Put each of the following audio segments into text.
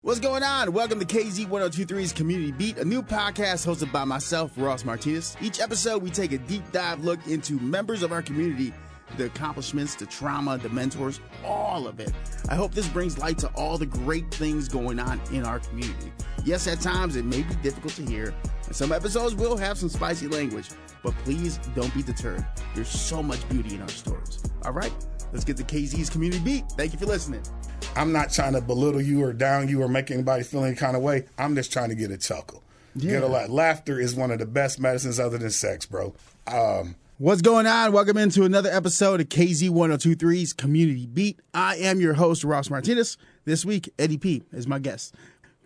What's going on? Welcome to KZ1023's Community Beat, a new podcast hosted by myself, Ross Martinez. Each episode, we take a deep dive look into members of our community, the accomplishments, the trauma, the mentors, all of it. I hope this brings light to all the great things going on in our community. Yes, at times it may be difficult to hear, and some episodes will have some spicy language, but please don't be deterred. There's so much beauty in our stories. All right, let's get to KZ's Community Beat. Thank you for listening. I'm not trying to belittle you or down you or make anybody feel any kind of way. I'm just trying to get a chuckle. Yeah. Get a lot. Laughter is one of the best medicines other than sex, bro. What's going on? Welcome into another episode of KZ1023's Community Beat. I am your host, Ross Martinez. This week, Eddy P is my guest.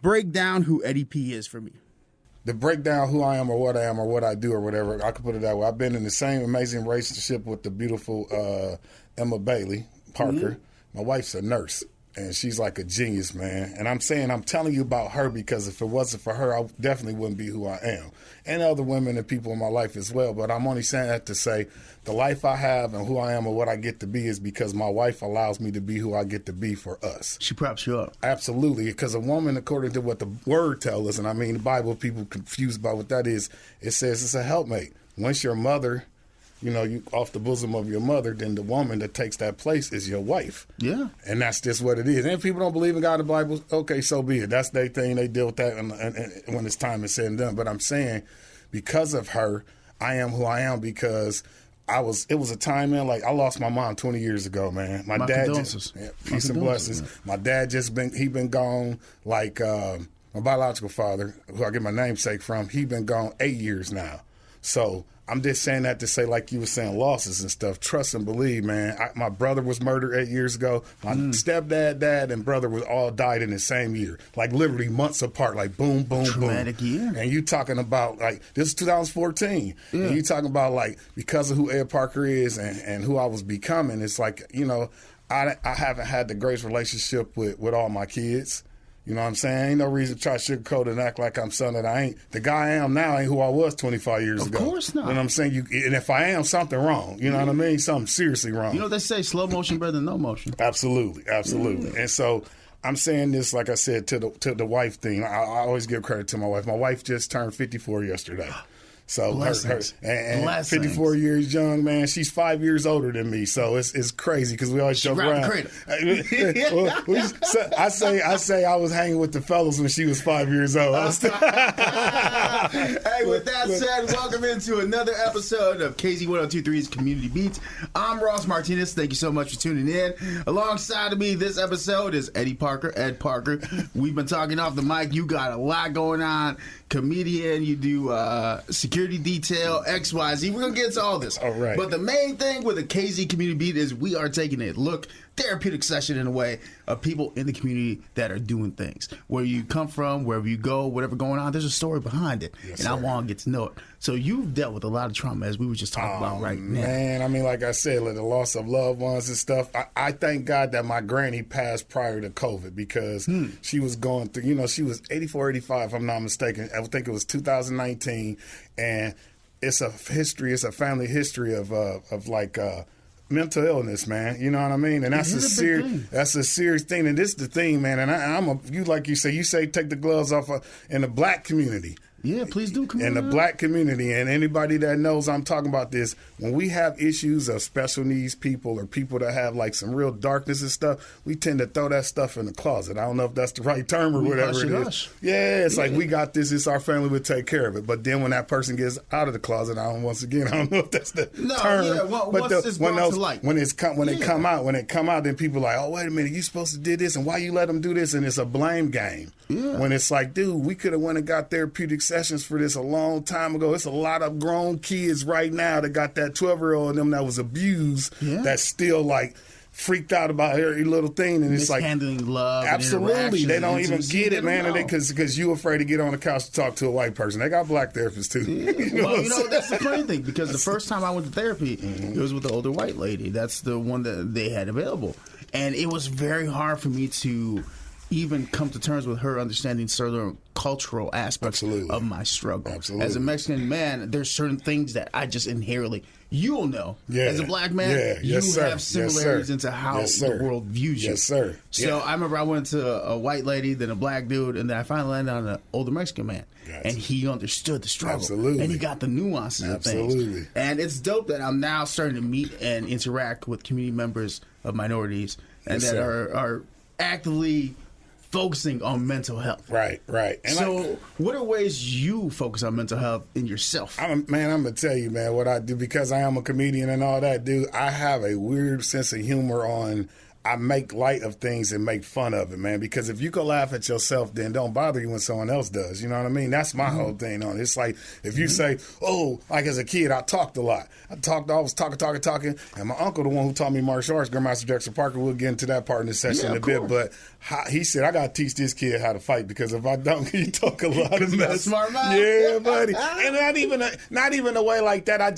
Break down who Eddy P is for me. To break down who I am or what I do or whatever, I could put it that way. I've been in the same amazing relationship with the beautiful Emma Bailey Parker. Mm-hmm. My wife's a nurse. And she's like a genius, man. And I'm telling you about her because if it wasn't for her, I definitely wouldn't be who I am. And other women and people in my life as well. But I'm only saying that to say the life I have and who I am and what I get to be is because my wife allows me to be who I get to be for us. She props you up. Absolutely. Because a woman, according to what the word tells us, and I mean, the Bible, people confused about what that is, it says it's a helpmate. Once your mother, you off the bosom of your mother, then the woman that takes that place is your wife. Yeah. And that's just what it is. And if people don't believe in God and the Bible, okay, so be it. That's their thing. They deal with that and when it's time is said and done. But I'm saying because of her, I am who I am because it was a time, man, like I lost my mom 20 years ago, man. My dad just, peace and blessings. Man. My dad he been gone like my biological father, who I get my namesake from, he been gone 8 years now. So I'm just saying that to say, like you were saying, losses and stuff. Trust and believe, man. My brother was murdered 8 years ago. My stepdad, dad, and brother was all died in the same year. Like literally months apart, like boom, boom, Traumatic boom. Year. And you talking about, like, this is 2014. Yeah. And you talking about, like, because of who Ed Parker is and who I was becoming, it's like, I haven't had the greatest relationship with all my kids. You know what I'm saying? Ain't no reason to try to sugarcoat and act like I'm something that I ain't. The guy I am now ain't who I was 25 years ago. Of course not. You know what I'm saying? And if I am, something wrong. You know what I mean? Something seriously wrong. You know what they say, slow motion better than no motion. Absolutely. Yeah. And so I'm saying this, like I said, to the wife thing. I always give credit to my wife. My wife just turned 54 yesterday. So her 54 years young, man. She's 5 years older than me, so it's crazy because we always joke around. I say I was hanging with the fellas when she was 5 years old. Hey, with that said, welcome into another episode of KZ1023's Community Beats. I'm Ross Martinez. Thank you so much for tuning in. Alongside of me this episode is Ed Parker. We've been talking off the mic. You got a lot going on. Comedian, you do security detail, XYZ. We're going to get into all this. All right. But the main thing with the KZ Community Beat is we are taking a therapeutic session in a way of people in the community that are doing things. Where you come from, wherever you go, whatever going on, there's a story behind it. Yes, and I want to get to know it. So you've dealt with a lot of trauma, as we were just talking about right now. Man, I mean, like I said, like the loss of loved ones and stuff. I thank God that my granny passed prior to COVID because she was going through, she was 84, 85, if I'm not mistaken. I think it was 2019. And it's a family history of mental illness, man. You know what I mean? And that's a serious thing. And this is the thing, man. And you say take the gloves off in the black community. Yeah, please do. Come in the black community, and anybody that knows I'm talking about this, when we have issues of special needs people or people that have like some real darkness and stuff, we tend to throw that stuff in the closet. I don't know if that's the right term or whatever it is. Yeah, it's like we got this. It's our family would take care of it. But then when that person gets out of the closet, I don't know if that's the term. Yeah, when it come out, then people are like, oh, wait a minute, you supposed to do this, and why you let them do this? And it's a blame game. Yeah. When it's like, dude, we could have went and got therapeutic sessions for this a long time ago. It's a lot of grown kids right now that got that 12-year-old in them that was abused that's still like freaked out about every little thing, and it's like handling love. Absolutely, they don't even get it, man. Because you afraid to get on the couch to talk to a white person. They got black therapists too. Yeah. That's the funny thing, because the first time I went to therapy, it was with the older white lady. That's the one that they had available, and it was very hard for me to even come to terms with her understanding certain cultural aspects of my struggle. Absolutely. As a Mexican man, there's certain things that I just inherently, you'll know. Yeah. As a black man, you have similarities into how the world views you. Yes, sir. So I remember I went to a white lady, then a black dude, and then I finally landed on an older Mexican man. Gotcha. And he understood the struggle. Absolutely. And he got the nuances of things. And it's dope that I'm now starting to meet and interact with community members of minorities and that are actively focusing on mental health. Right. And so what are ways you focus on mental health in yourself? I'm going to tell you, man, what I do, because I am a comedian and all that, dude. I have a weird sense of humor I make light of things and make fun of it, man, because if you can laugh at yourself, then don't bother you when someone else does. You know what I mean? That's my whole thing on it. It's like if you say, oh, like as a kid, I talked a lot. I was talking. And my uncle, the one who taught me martial arts, Grandmaster Dexter Parker, we'll get into that part in the session in a bit. But he said, I got to teach this kid how to fight because if I don't, he talk a lot of mess. Smart man. Yeah, buddy. And not even a way like that. I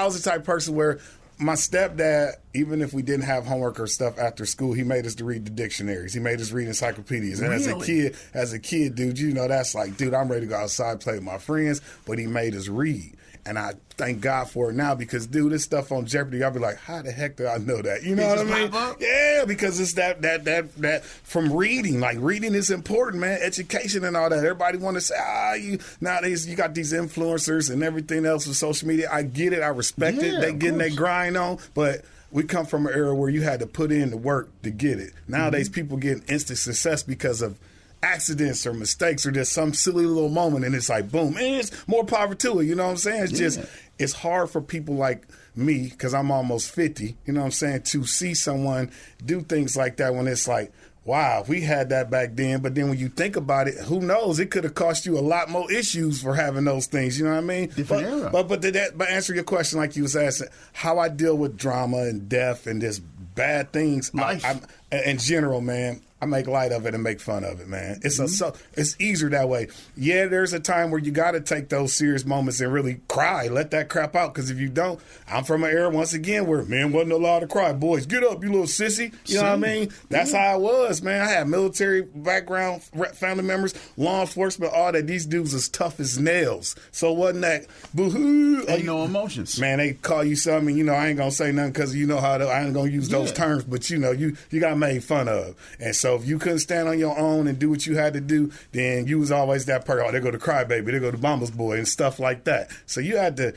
was the type of person where my stepdad, even if we didn't have homework or stuff after school, he made us to read the dictionaries. He made us read encyclopedias. And as a kid, dude, you know, that's like, dude, I'm ready to go outside, play with my friends. But he made us read. And I thank God for it now because, dude, this stuff on Jeopardy, I'll be like, how the heck did I know that? You know what I mean? Yeah, because it's that from reading. Like, reading is important, man. Education and all that. Everybody want to say, nowadays you got these influencers and everything else with social media. I get it. I respect it. They getting their grind on. But we come from an era where you had to put in the work to get it. Nowadays, people get instant success because of accidents or mistakes or just some silly little moment, and it's like, boom, and it's more power to it. You know what I'm saying? It's just, it's hard for people like me, because I'm almost 50, you know what I'm saying, to see someone do things like that when it's like, wow, we had that back then. But then when you think about it, who knows? It could have cost you a lot more issues for having those things. You know what I mean? Different era. But answer your question like you was asking, how I deal with drama and death and just bad things. Life. In general, man, I make light of it and make fun of it, man. It's easier that way. Yeah, there's a time where you got to take those serious moments and really cry, let that crap out. Because if you don't, I'm from an era once again where men wasn't allowed to cry. Boys, get up, you little sissy. You know what I mean? That's how I was, man. I had military background, family members, law enforcement, all that. These dudes was tough as nails. So wasn't that boo-hoo? Ain't no emotions. Man, they call you something, you know, I ain't going to say nothing because you know how I ain't going to use those terms. But, you know, you got made fun of. And so if you couldn't stand on your own and do what you had to do, then you was always that person. Oh, there go the crybaby, there go the mama's boy and stuff like that. So you had to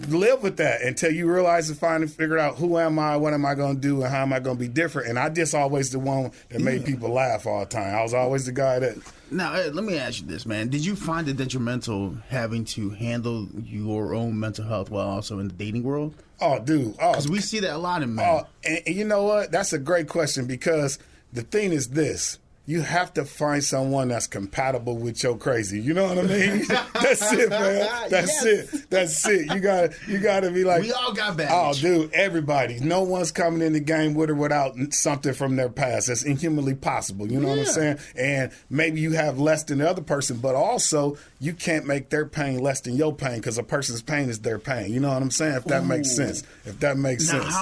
live with that until you realize and finally figure out who am I, what am I going to do, and how am I going to be different. And I just always the one that made people laugh all the time. I was always the guy that... Now, let me ask you this, man. Did you find it detrimental having to handle your own mental health while also in the dating world? Oh, dude. Because we see that a lot in men. And you know what? That's a great question because the thing is this. You have to find someone that's compatible with your crazy. You know what I mean? That's it, man. That's it. You gotta be like, we all got baggage. Oh, dude, everybody. No one's coming in the game with or without something from their past. That's inhumanly possible. You know what I'm saying? And maybe you have less than the other person, but also you can't make their pain less than your pain because a person's pain is their pain. You know what I'm saying? If that makes sense. If that makes sense.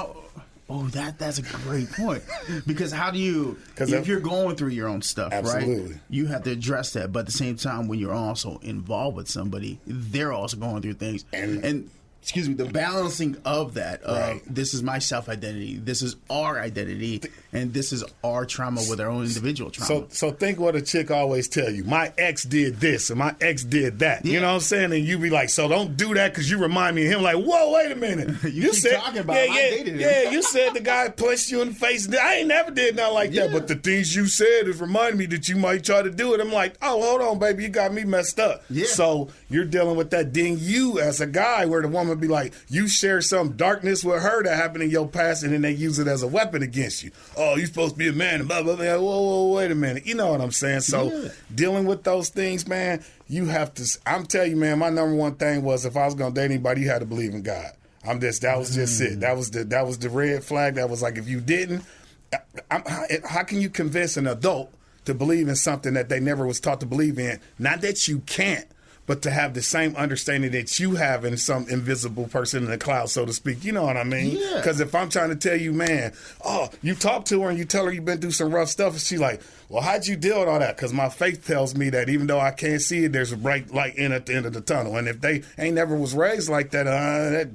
That's a great point. Because how do you, if you're going through your own stuff, right? You have to address that. But at the same time, when you're also involved with somebody, they're also going through things. And excuse me, the balancing of that, this is my self-identity, this is our identity, and this is our trauma with our own individual trauma. So think what a chick always tell you. My ex did this, and my ex did that. You know what I'm saying? And you be like, so don't do that because you remind me of him. Like, whoa, wait a minute. you said, talking about him. I dated him. You said the guy punched you in the face. I ain't never did nothing like that. But the things you said is reminding me that you might try to do it. I'm like, oh, hold on, baby. You got me messed up. Yeah. So you're dealing with that. Then you, as a guy, where the woman be like, you share some darkness with her that happened in your past, and then they use it as a weapon against you. Oh, you're supposed to be a man, and blah, blah, blah. Whoa, wait a minute. You know what I'm saying? So dealing with those things, man, you have to, I'm telling you, man, my number one thing was if I was going to date anybody, you had to believe in God. That was just it. That was the red flag. That was like, if you didn't, how can you convince an adult to believe in something that they never was taught to believe in? Not that you can't, but to have the same understanding that you have in some invisible person in the cloud, so to speak. You know what I mean? Yeah. Because if I'm trying to tell you, man, you talk to her and you tell her you've been through some rough stuff, and she like, well, how'd you deal with all that? Because my faith tells me that even though I can't see it, there's a bright light at the end of the tunnel. And if they ain't never was raised like that,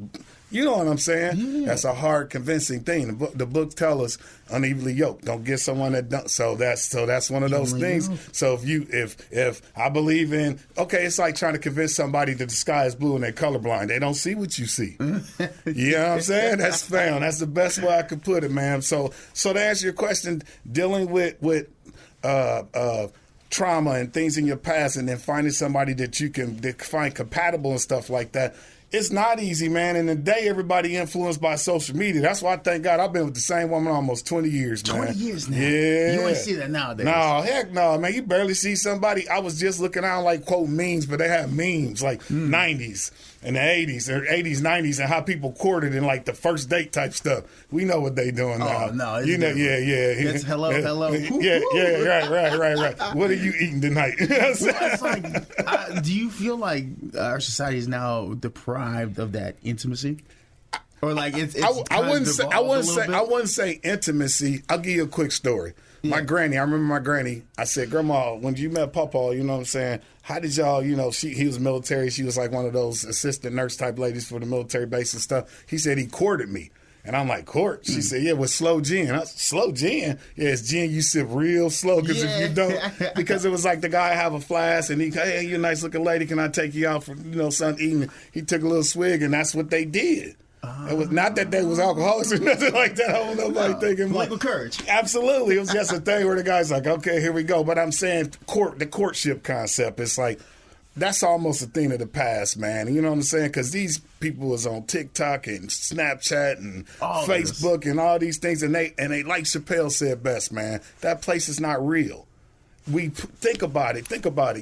you know what I'm saying? Yeah. That's a hard, convincing thing. The book tells us unevenly yoked. Don't get someone that don't. So that's one of those things. So if I believe in, okay, it's like trying to convince somebody that the sky is blue and they're colorblind. They don't see what you see. You know what I'm saying? That's found. That's the best way I could put it, man. So to answer your question, dealing with trauma and things in your past, and then finding somebody that you can find compatible and stuff like that. It's not easy, man. And today, everybody influenced by social media. That's why I thank God I've been with the same woman almost 20 years, man. 20 years now? Yeah. You ain't see that nowadays. No, heck no, man. You barely see somebody. I was just looking out like, quote, memes, but they have memes like 90s and the 80s or 80s, 90s, and how people courted in like the first date type stuff. We know what they doing now. Oh, no. You know, yeah. It's hello. Right. What are you eating tonight? Well, it's like, do you feel like our society is now deprived of that intimacy, or like I wouldn't say intimacy. I'll give you a quick story. Yeah. I remember my granny. I said, Grandma, when you met Papa, you know what I'm saying? How did y'all, he was military. She was like one of those assistant nurse type ladies for the military base and stuff. He said he courted me. And I'm like, court? She said, yeah, with slow gin. Slow gin? Yeah, it's gin you sip real slow, because if you don't, because it was like the guy have a flask and hey, you're a nice looking lady, can I take you out for, something eating? He took a little swig and that's what they did. It was not that they was alcoholics or nothing like that. I don't know nobody thinking political courage. Absolutely. It was just a thing where the guy's like, okay, here we go. But I'm saying the courtship concept, it's like, that's almost a thing of the past, man. You know what I'm saying? Because these people was on TikTok and Snapchat and Facebook and all these things, and they like Chappelle said best, man. That place is not real. Think about it.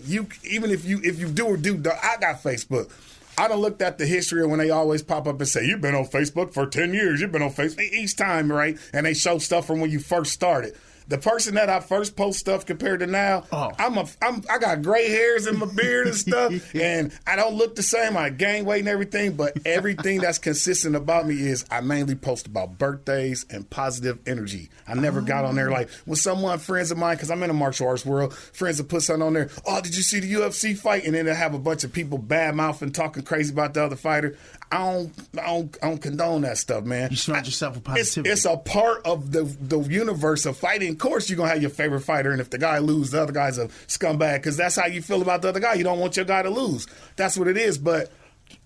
You even if you do or do, I got Facebook. I done looked at the history of when they always pop up and say, you've been on Facebook for 10 years. You've been on Facebook each time, right? And they show stuff from when you first started. The person that I first post stuff compared to now, I got gray hairs in my beard and stuff, and I don't look the same. I gain weight and everything, but everything that's consistent about me is I mainly post about birthdays and positive energy. I never got on there like when friends of mine, because I'm in the martial arts world, friends will put something on there. Oh, did you see the UFC fight? And then they'll have a bunch of people bad mouthing, talking crazy about the other fighter. I don't condone that stuff, man. You surround yourself with positivity. It's a part of the universe of fighting. Of course, you're going to have your favorite fighter, and if the guy loses, the other guy's a scumbag, because that's how you feel about the other guy. You don't want your guy to lose. That's what it is, but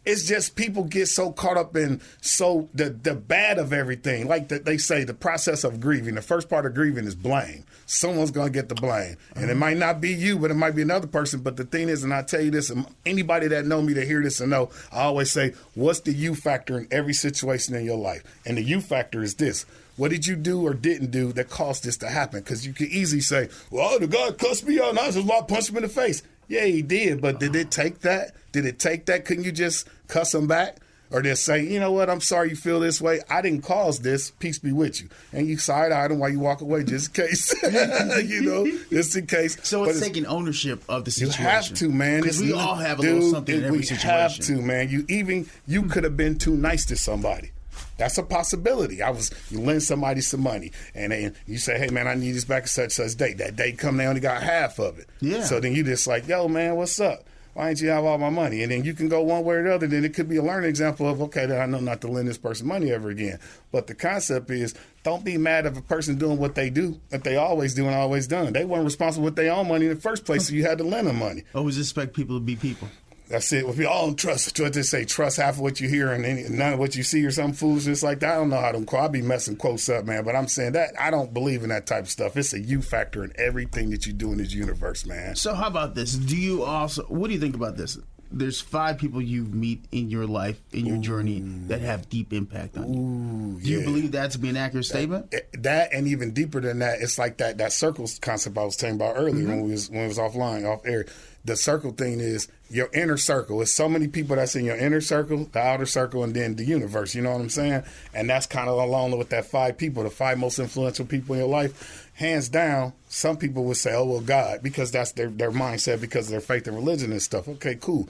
it's just people get so caught up in the bad of everything. Like they say, the process of grieving. The first part of grieving is blame. Someone's going to get the blame. And it might not be you, but it might be another person. But the thing is, and I tell you this, and anybody that know me to hear this and know, I always say, what's the you factor in every situation in your life? And the you factor is this. What did you do or didn't do that caused this to happen? Because you could easily say, well, the guy cussed me out and I just punched him in the face. Yeah, he did, but did it take that? Couldn't you just cuss him back? Or just say, you know what, I'm sorry you feel this way. I didn't cause this. Peace be with you. And you side-eye them while you walk away just in case. Just in case. So it's taking ownership of the situation. You have to, man. Because we all have a little something in every situation. We have to, man. You could have been too nice to somebody. That's a possibility. You lend somebody some money, and then you say, hey, man, I need this back at such date. That date come, they only got half of it. Yeah. So then you just like, yo, man, what's up? Why didn't you have all my money? And then you can go one way or the other. Then it could be a learning example of, okay, then I know not to lend this person money ever again. But the concept is, don't be mad at a person doing what they do, that they always do and always done. They weren't responsible with their own money in the first place, so you had to lend them money. Always expect people to be people. That's it. If we all trust, what they say, trust half of what you hear and none of what you see or some foolishness like that. I don't know how to quote. I'll be messing quotes up, man. But I'm saying that I don't believe in that type of stuff. It's a you factor in everything that you do in this universe, man. So how about this? What do you think about this? There's 5 people you meet in your life, in your journey, that have deep impact on you. Do you believe that to be an accurate statement? That and even deeper than that, it's like that circle concept I was talking about earlier when we was offline, off air. The circle thing is your inner circle. It's so many people that's in your inner circle, the outer circle, and then the universe. You know what I'm saying? And that's kind of along with that 5 people, the 5 most influential people in your life. hands down, some people would say, oh, well, God, because that's their mindset because of their faith and religion and stuff. Okay, cool.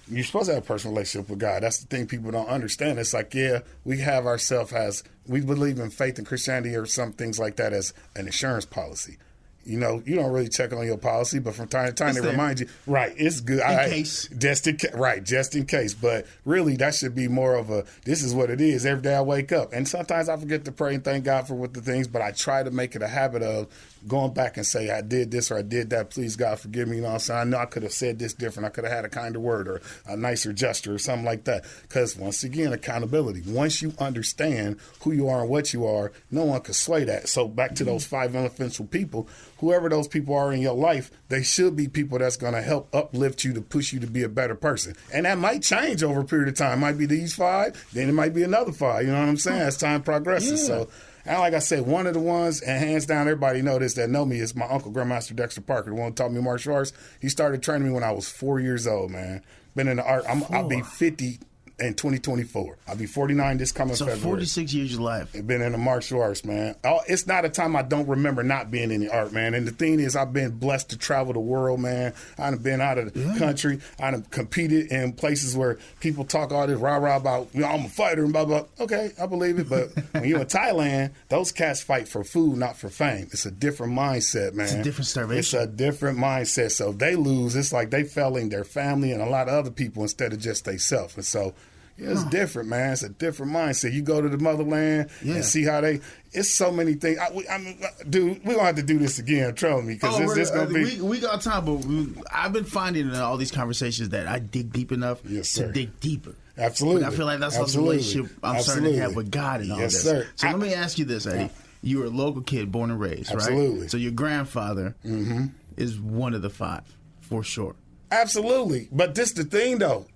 You're supposed to have a personal relationship with God. That's the thing people don't understand. It's like, yeah, we have ourselves as, we believe in faith and Christianity or some things like that as an insurance policy. You know, you don't really check on your policy, but from time to time they remind you, right, it's good. In case. Just in case. But really, that should be more of a, this is what it is. Every day I wake up. And sometimes I forget to pray and thank God for what the things, but I try to make it a habit of going back and say, I did this or I did that. Please, God, forgive me. You know what I'm saying? I know I could have said this different. I could have had a kinder word or a nicer gesture or something like that. Because once again, accountability. Once you understand who you are and what you are, no one can sway that. So back to those 5 influential people, whoever those people are in your life, they should be people that's going to help uplift you to push you to be a better person. And that might change over a period of time. It might be these 5, then it might be another 5. You know what I'm saying? As time progresses. Yeah. So, and like I said, one of the ones, and hands down, everybody know this that know me, is my uncle, Grandmaster Dexter Parker, the one who taught me martial arts. He started training me when I was 4 years old, man. Been in the art. I'll be 50 in 2024. I'll be 49 this coming February. 46 years of life. I've been in the martial arts, man. It's not a time I don't remember not being in the art, man. And the thing is, I've been blessed to travel the world, man. I've been out of the country. I've competed in places where people talk all this rah-rah about, you know, I'm a fighter and blah, blah. Okay, I believe it. But when you're in Thailand, those cats fight for food, not for fame. It's a different mindset, man. It's a different starvation. It's a different mindset. So if they lose, it's like they failing their family and a lot of other people instead of just themselves. And so, yeah, it's different, man. It's a different mindset. You go to the motherland and see how they. It's so many things. I mean, dude, we're gonna have to do this again. Trust me, because it's gonna be. We got time, but I've been finding in all these conversations that I dig deep enough to dig deeper. Absolutely, but I feel like that's the relationship I'm starting to have with God and all this. Sir. So let me ask you this, Eddie. You were a local kid, born and raised, right? Absolutely. So your grandfather is one of the 5, for sure. Absolutely, but this the thing though.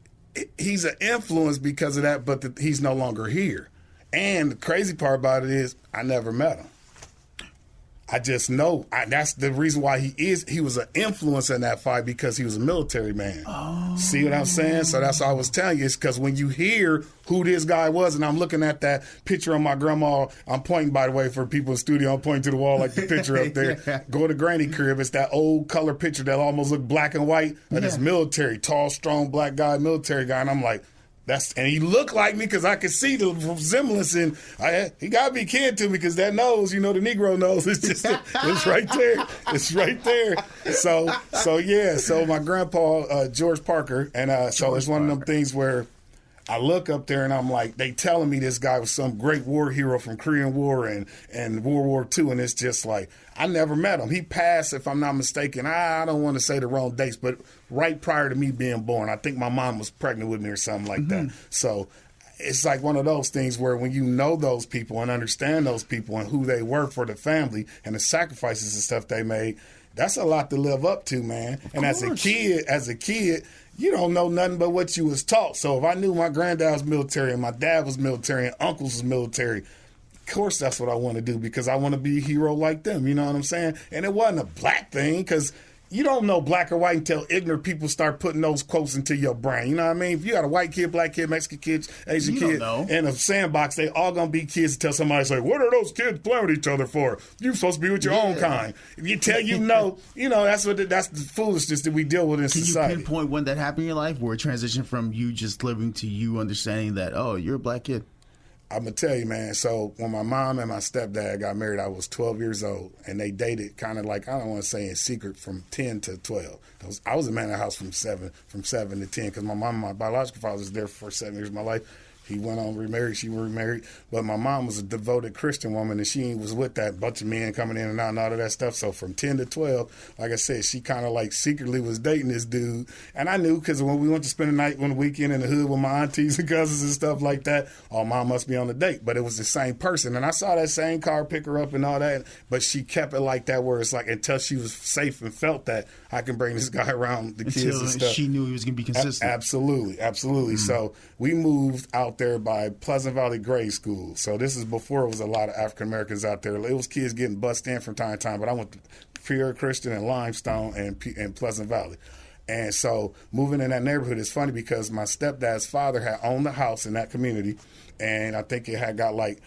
He's an influence because of that, but he's no longer here. And the crazy part about it is I never met him. I just know. That's the reason why he was an influence in that fight because he was a military man. Oh. See what I'm saying? So that's what I was telling you. It's because when you hear who this guy was, and I'm looking at that picture of my grandma, I'm pointing, by the way, for people in the studio, I'm pointing to the wall like the picture up there. Go to Granny crib. It's that old color picture that almost looked black and white. And it's military, tall, strong, black guy, military guy. And I'm like, and he looked like me because I could see the resemblance, and he got to be kin to me because that nose, you know, the Negro nose, it's just, it's right there. It's right there. So yeah, so my grandpa, George Parker, and so it's one of them things where I look up there and I'm like, they telling me this guy was some great war hero from Korean War and World War II, and it's just like, I never met him. He passed, if I'm not mistaken, I don't want to say the wrong dates, but right prior to me being born. I think my mom was pregnant with me or something like that. So it's like one of those things where when you know those people and understand those people and who they were for the family and the sacrifices and stuff they made, that's a lot to live up to, man. And as a kid, you don't know nothing but what you was taught. So if I knew my granddad was military and my dad was military and uncles was military, of course that's what I want to do because I want to be a hero like them. You know what I'm saying? And it wasn't a black thing because you don't know black or white until ignorant people start putting those quotes into your brain. You know what I mean? If you got a white kid, black kid, Mexican kid, Asian kid in a sandbox, they all going to be kids until somebody say, what are those kids playing with each other for? You're supposed to be with your own kind. If you tell that's the foolishness that we deal with in society. Can you pinpoint when that happened in your life where it transitioned from you just living to you understanding that, oh, you're a black kid? I'm going to tell you, man, so when my mom and my stepdad got married, I was 12 years old, and they dated kind of like, I don't want to say in secret, from 10 to 12. I was a man in the house from 7 to 10 because my mom and my biological father was there for 7 years of my life. He went on remarried, she remarried, but my mom was a devoted Christian woman, and she was with that bunch of men coming in and out and all of that stuff. So from 10 to 12, like I said, she kind of like secretly was dating this dude. And I knew because when we went to spend the night on the weekend in the hood with my aunties and cousins and stuff like that, oh, mom must be on the date. But it was the same person. And I saw that same car pick her up and all that, but she kept it like that where it's like until she was safe and felt that I can bring this guy around the kids and stuff. She knew he was going to be consistent. Absolutely. Mm-hmm. So we moved out there by Pleasant Valley Grade School. So this is before it was a lot of African Americans out there. It was kids getting bussed in from time to time, but I went to Peoria Christian and Limestone and Pleasant Valley. And so moving in that neighborhood is funny because my stepdad's father had owned the house in that community, and I think it had got like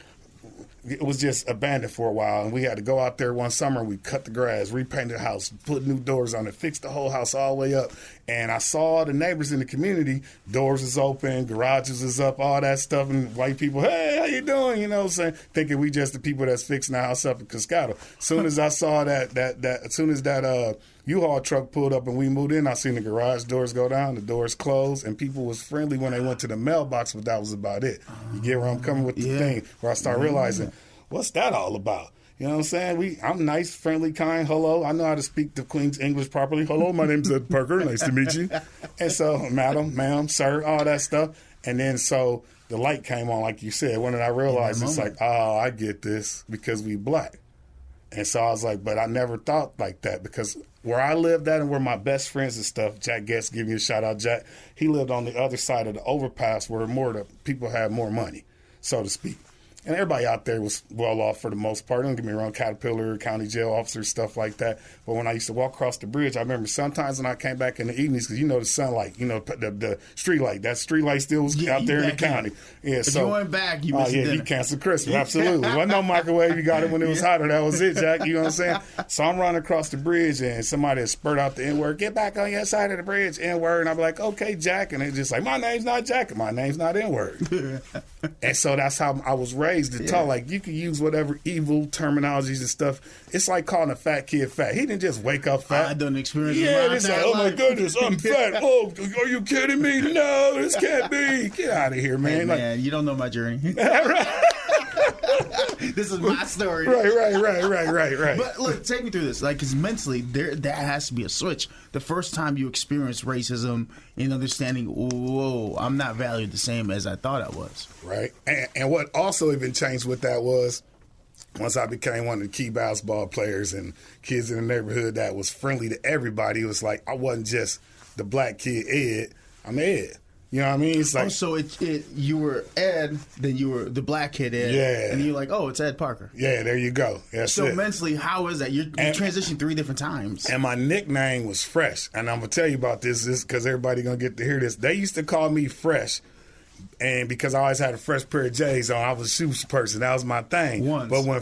it was just abandoned for a while, and we had to go out there one summer. We cut the grass, repainted the house, put new doors on it, fixed the whole house all the way up. And I saw the neighbors in the community, doors is open, garages is up, all that stuff, and white people, hey, how you doing? You know what I'm saying? Thinking we just the people that's fixing the house up in Cascato. As soon as I saw as soon as that U-Haul truck pulled up and we moved in, I seen the garage doors go down, the doors closed, and people was friendly when they went to the mailbox, but that was about it. You get where I'm coming with the thing, where I start realizing, what's that all about? You know what I'm saying? I'm nice, friendly, kind. Hello. I know how to speak the Queen's English properly. Hello, my name's Ed Parker. Nice to meet you. And so, madam, ma'am, sir, all that stuff. And then so the light came on, like you said. When did I realize it's like, oh, I get this because we black. And so I was like, but I never thought like that because where I lived at and where my best friends and stuff, Jack Guest, give you a shout out, Jack. He lived on the other side of the overpass where more the people had more money, so to speak. And everybody out there was well off for the most part. Don't get me wrong, Caterpillar, county jail officers, stuff like that. But when I used to walk across the bridge, I remember sometimes when I came back in the evenings, because you know the sunlight, you know, the street light, that street light still was out there in the county. Yeah, if you went back, you missed dinner. You canceled Christmas, absolutely. Wasn't no microwave, you got it when it was hotter. That was it, Jack, you know what I'm saying? So I'm running across the bridge, and somebody had spurred out the N-word, get back on your side of the bridge, N-word. And I'm like, okay, Jack. And they're just like, my name's not Jack, and my name's not N-word. And so that's how I was raised to talk. Like, you can use whatever evil terminologies and stuff. It's like calling a fat kid fat. He didn't just wake up fat. I done experienced it's like, oh my goodness, I'm fat. Oh, are you kidding me? No, this can't be. Get out of here, man. Hey, man, you don't know my journey. This is my story. Right. But look, take me through this. Like, because mentally, that has to be a switch. The first time you experience racism and understanding, whoa, I'm not valued the same as I thought I was. Right. And what also even changed with that was once I became one of the key basketball players and kids in the neighborhood that was friendly to everybody, it was like I wasn't just the black kid Ed. I'm Ed. You know what I mean? It's like, so you were Ed, then you were the black kid Ed, and you're like, oh, it's Ed Parker. Yeah, there you go. That's so it. Mentally, how is that? You transitioned 3 different times. And my nickname was Fresh, and I'm gonna tell you about this because everybody gonna get to hear this. They used to call me Fresh. And because I always had a fresh pair of J's on, I was a shoes person. That was my thing. But when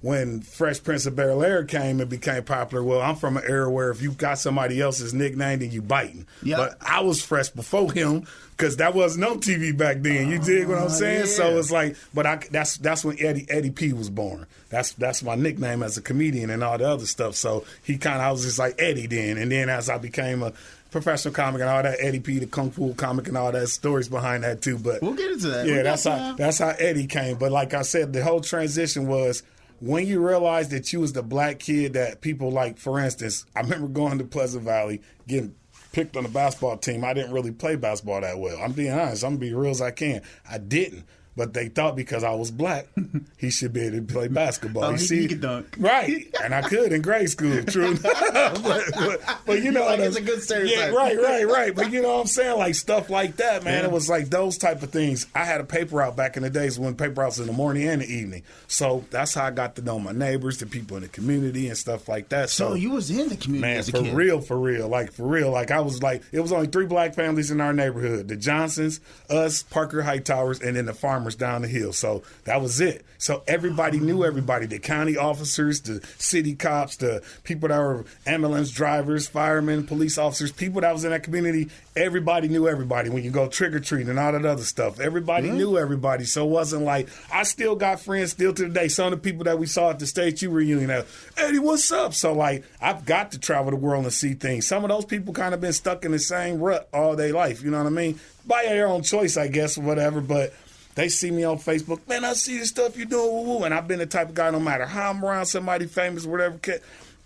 when Fresh Prince of Bel-Air came and became popular, well, I'm from an era where if you got somebody else's nickname, then you biting. Yep. But I was fresh before him because that wasn't no TV back then. You dig what I'm saying? Yeah. So it's like, but that's when Eddy P was born. That's my nickname as a comedian and all the other stuff. So I was just like Eddie then. And then as I became a professional comic and all that, Eddy P, the Kung Fu comic and all that, stories behind that too. But we'll get into that. Yeah, that's how Eddie came. But like I said, the whole transition was when you realized that you was the black kid that people like. For instance, I remember going to Pleasant Valley, getting picked on the basketball team. I didn't really play basketball that well. I'm being honest. I'm going to be real as I can. I didn't. But they thought because I was black, he should be able to play basketball. He could dunk. Right. And I could in grade school, true. but you know, like it's a good stereotype. Yeah, right. But you know what I'm saying? Like stuff like that, man. It was like those type of things. I had a paper route back in the days when paper routes in the morning and the evening. So that's how I got to know my neighbors, the people in the community and stuff like that. So you was in the community man, as a kid. For real. Like I was like, it was only 3 black families in our neighborhood. The Johnsons, us, Parker Hightowers, and then the farmers down the hill. So that was it. So everybody knew everybody. The county officers, the city cops, the people that were ambulance drivers, firemen, police officers, people that was in that community, everybody knew everybody. When you go trick-or-treating and all that other stuff, everybody knew everybody. So it wasn't like, I still got friends still to the day. Some of the people that we saw at the State U reunion, Eddie, what's up? So like, I've got to travel the world and see things. Some of those people kind of been stuck in the same rut all their life. You know what I mean? By their own choice, I guess, or whatever, but they see me on Facebook, man, I see the stuff you're doing, woo-woo. And I've been the type of guy, no matter how I'm around somebody famous, whatever,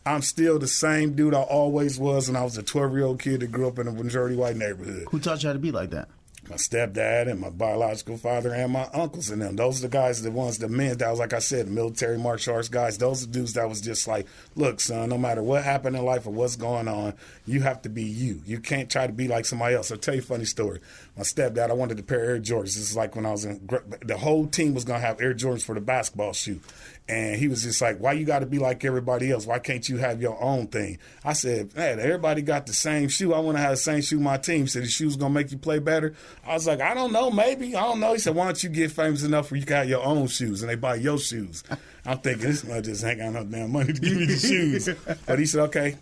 I'm still the same dude I always was when I was a 12-year-old kid that grew up in a majority white neighborhood. Who taught you how to be like that? My stepdad and my biological father and my uncles and them. Those are the guys, the men that was, like I said, military martial arts guys. Those are the dudes that was just like, look, son, no matter what happened in life or what's going on, you have to be you. You can't try to be like somebody else. I'll tell you a funny story. My stepdad, I wanted a pair of Air Jordans. This is like when I was the whole team was going to have Air Jordans for the basketball shoot. And he was just like, why you got to be like everybody else? Why can't you have your own thing? I said, man, everybody got the same shoe. I want to have the same shoe my team. He said, the shoe's going to make you play better. I was like, I don't know, maybe. I don't know. He said, why don't you get famous enough where you can have your own shoes and they buy your shoes? I'm thinking, this man just ain't got enough damn money to give me the shoes. But he said, okay.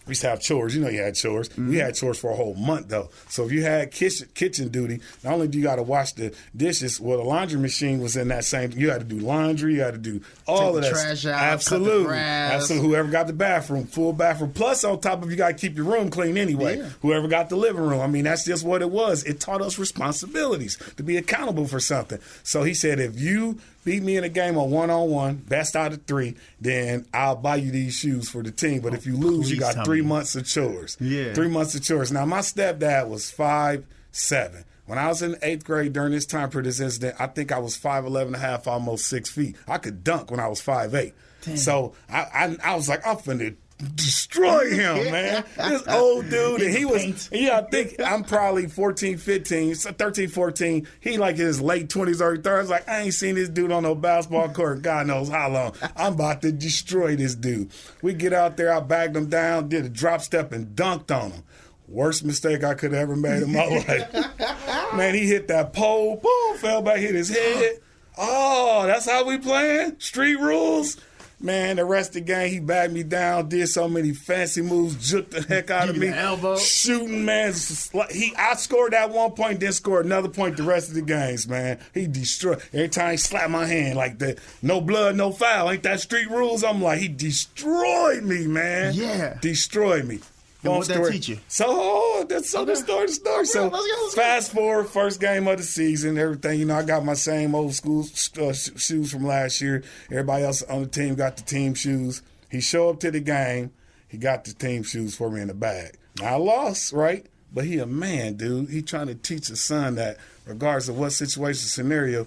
We used to have chores. You know you had chores. Mm-hmm. We had chores for a whole month, though. So if you had kitchen duty, not only do you got to wash the dishes, well, the laundry machine was in that same. You had to do laundry. You had to do all of that. Trash out. Absolutely. Cut the grass. Absolutely. Whoever got the bathroom, full bathroom. Plus, on top of you got to keep your room clean anyway. Yeah. Whoever got the living room. I mean, that's just what it was. It taught us responsibilities, to be accountable for something. So he said, if you beat me in a game on one-on-one, best out of 3, then I'll buy you these shoes for the team. But if you lose, you got 3 months of chores. Yeah. 3 months of chores. Now, my stepdad was 5'7". When I was in 8th grade during this time for this incident, I think I was 5'11 and a half, almost 6 feet. I could dunk when I was 5'8". Damn. So I was like, I'm finna destroy him, man. This old dude, and he was, I think I'm probably 13, 14. He like his late 20s, early 30s. I was like, I ain't seen this dude on no basketball court God knows how long. I'm about to destroy this dude. We get out there, I bagged him down, did a drop step, and dunked on him. Worst mistake I could have ever made in my life. Man, he hit that pole, boom, fell back, hit his head. Oh, that's how we playing? Street rules? Man, the rest of the game, he bagged me down, did so many fancy moves, juked the heck out of me. Elbow. Shooting, man. I scored that 1 point, then scored another point the rest of the games, man. He destroyed. Every time he slapped my hand like that, no blood, no foul. Ain't that street rules? I'm like, he destroyed me, man. Yeah. Destroyed me. And what did that teach you? So the story. So fast forward, first game of the season, everything. You know, I got my same old school shoes from last year. Everybody else on the team got the team shoes. He showed up to the game. He got the team shoes for me in the bag. Now, I lost, right? But he a man, dude. He trying to teach his son that regardless of what situation, scenario,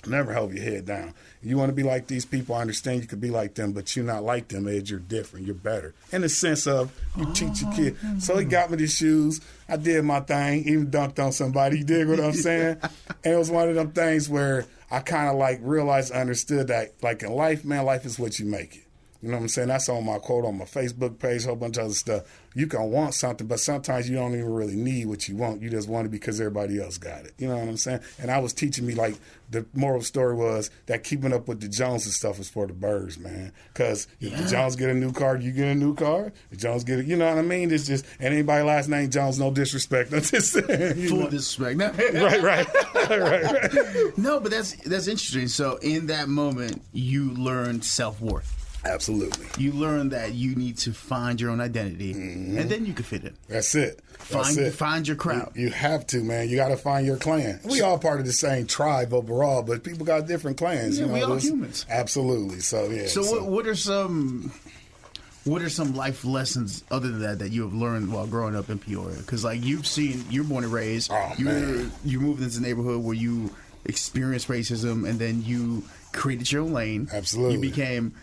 never hold your head down. You want to be like these people, I understand you could be like them, but you're not like them, Ed. You're different. You're better. In the sense of you teach your kid. So he got me the shoes. I did my thing, even dunked on somebody. You dig what I'm saying? And it was one of them things where I kind of like realized, understood that like in life, man, life is what you make it. You know what I'm saying? That's on my quote on my Facebook page, a whole bunch of other stuff. You can want something, but sometimes you don't even really need what you want. You just want it because everybody else got it. You know what I'm saying? And I was teaching me, like, the moral of the story was that keeping up with the Joneses stuff is for the birds, man. Because if the Jones get a new car, you get a new car. The Jones get it. You know what I mean? It's just, and anybody last name Jones, no disrespect. I'm just saying. Full disrespect. Right. No, but that's interesting. So in that moment, you learned self-worth. Absolutely. You learn that you need to find your own identity, and then you can fit in. That's it. Find your crowd. You have to, man. You got to find your clan. We all part of the same tribe overall, but people got different clans. Yeah, you know, we all humans. Absolutely. So, yeah. So what are some life lessons other than that you have learned while growing up in Peoria? Because like you're born and raised. Oh, man. You moved into a neighborhood where you experienced racism, and then you created your own lane. Absolutely. You became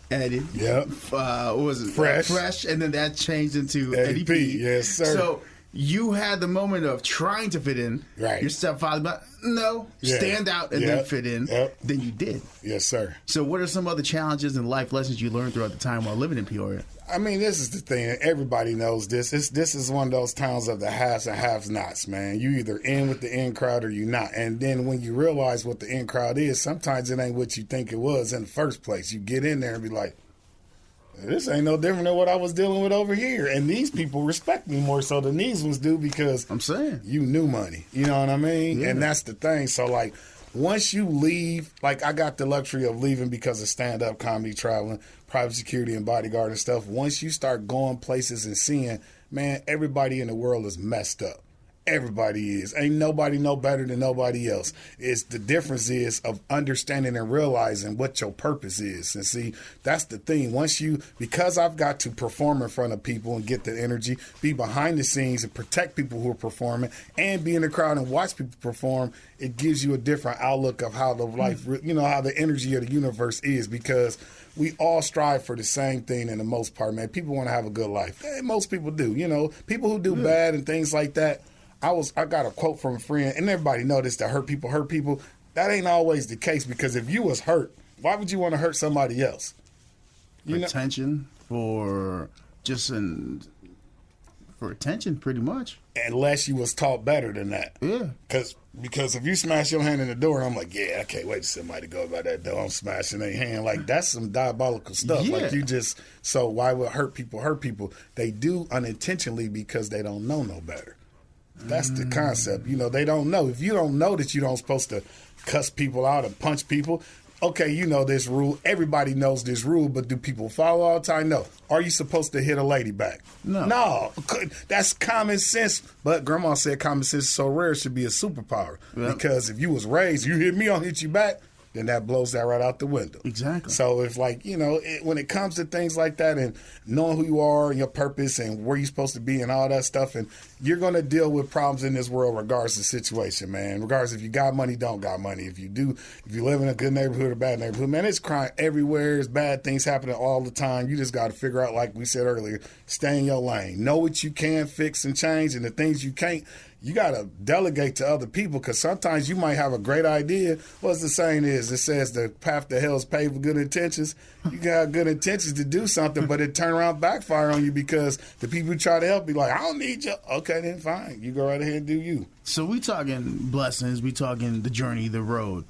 Eddy. Yep. What was it? Fresh, and then that changed into Eddy P. Yes, sir. So you had the moment of trying to fit in. Right. Your stepfather, but stand out and then fit in. Yep. Then you did. Yes, sir. So what are some other challenges and life lessons you learned throughout the time while living in Peoria? I mean, this is the thing. Everybody knows this. This is one of those towns of the haves and have-nots, man. You either in with the in crowd or you not. And then when you realize what the in crowd is, sometimes it ain't what you think it was in the first place. You get in there and be like, this ain't no different than what I was dealing with over here. And these people respect me more so than these ones do because I'm saying you knew money. You know what I mean? Yeah. And that's the thing. So, like, once you leave, like I got the luxury of leaving because of stand-up comedy, traveling, private security and bodyguard and stuff. Once you start going places and seeing, man, everybody in the world is messed up. Everybody is. Ain't nobody no better than nobody else. It's the difference is of understanding and realizing what your purpose is. And see, that's the thing. Because I've got to perform in front of people and get the energy, be behind the scenes and protect people who are performing and be in the crowd and watch people perform, it gives you a different outlook of how the life, how the energy of the universe is because we all strive for the same thing in the most part, man. People want to have a good life. Most people do. People who do bad and things like that. I got a quote from a friend, and everybody know this, that hurt people. That ain't always the case because if you was hurt, why would you want to hurt somebody else? For attention, for attention, pretty much. Unless you was taught better than that. Yeah. Because if you smash your hand in the door, and I'm like, yeah, I can't wait to somebody go by that door. I'm smashing their hand. Like, that's some diabolical stuff. Yeah. Like, so why would hurt people? They do unintentionally because they don't know no better. That's the concept. They don't know. If you don't know that you don't supposed to cuss people out and punch people, okay, you know this rule. Everybody knows this rule, but do people follow all the time? No. Are you supposed to hit a lady back? No. That's common sense. But Grandma said common sense is so rare it should be a superpower. Yep. Because if you was raised, you hit me, I'll hit you back, then that blows that right out the window. Exactly. So if when it comes to things like that and knowing who you are and your purpose and where you're supposed to be and all that stuff, and you're going to deal with problems in this world regardless of the situation, man. Regardless if you got money, don't got money. If you live in a good neighborhood or bad neighborhood, man, it's crime everywhere. There's bad things happening all the time. You just got to figure out, like we said earlier, stay in your lane. Know what you can fix and change, and the things you can't, you got to delegate to other people, because sometimes you might have a great idea. What's the saying is? It says the path to hell is paved with good intentions. You got good intentions to do something, but it turn around backfire on you because the people who try to help be like, I don't need you. Okay, then fine. You go right ahead and do you. So we talking blessings. We talking the journey, the road.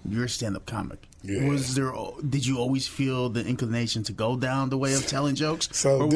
You're a stand-up comic. Yeah. Did you always feel the inclination to go down the way of telling jokes? How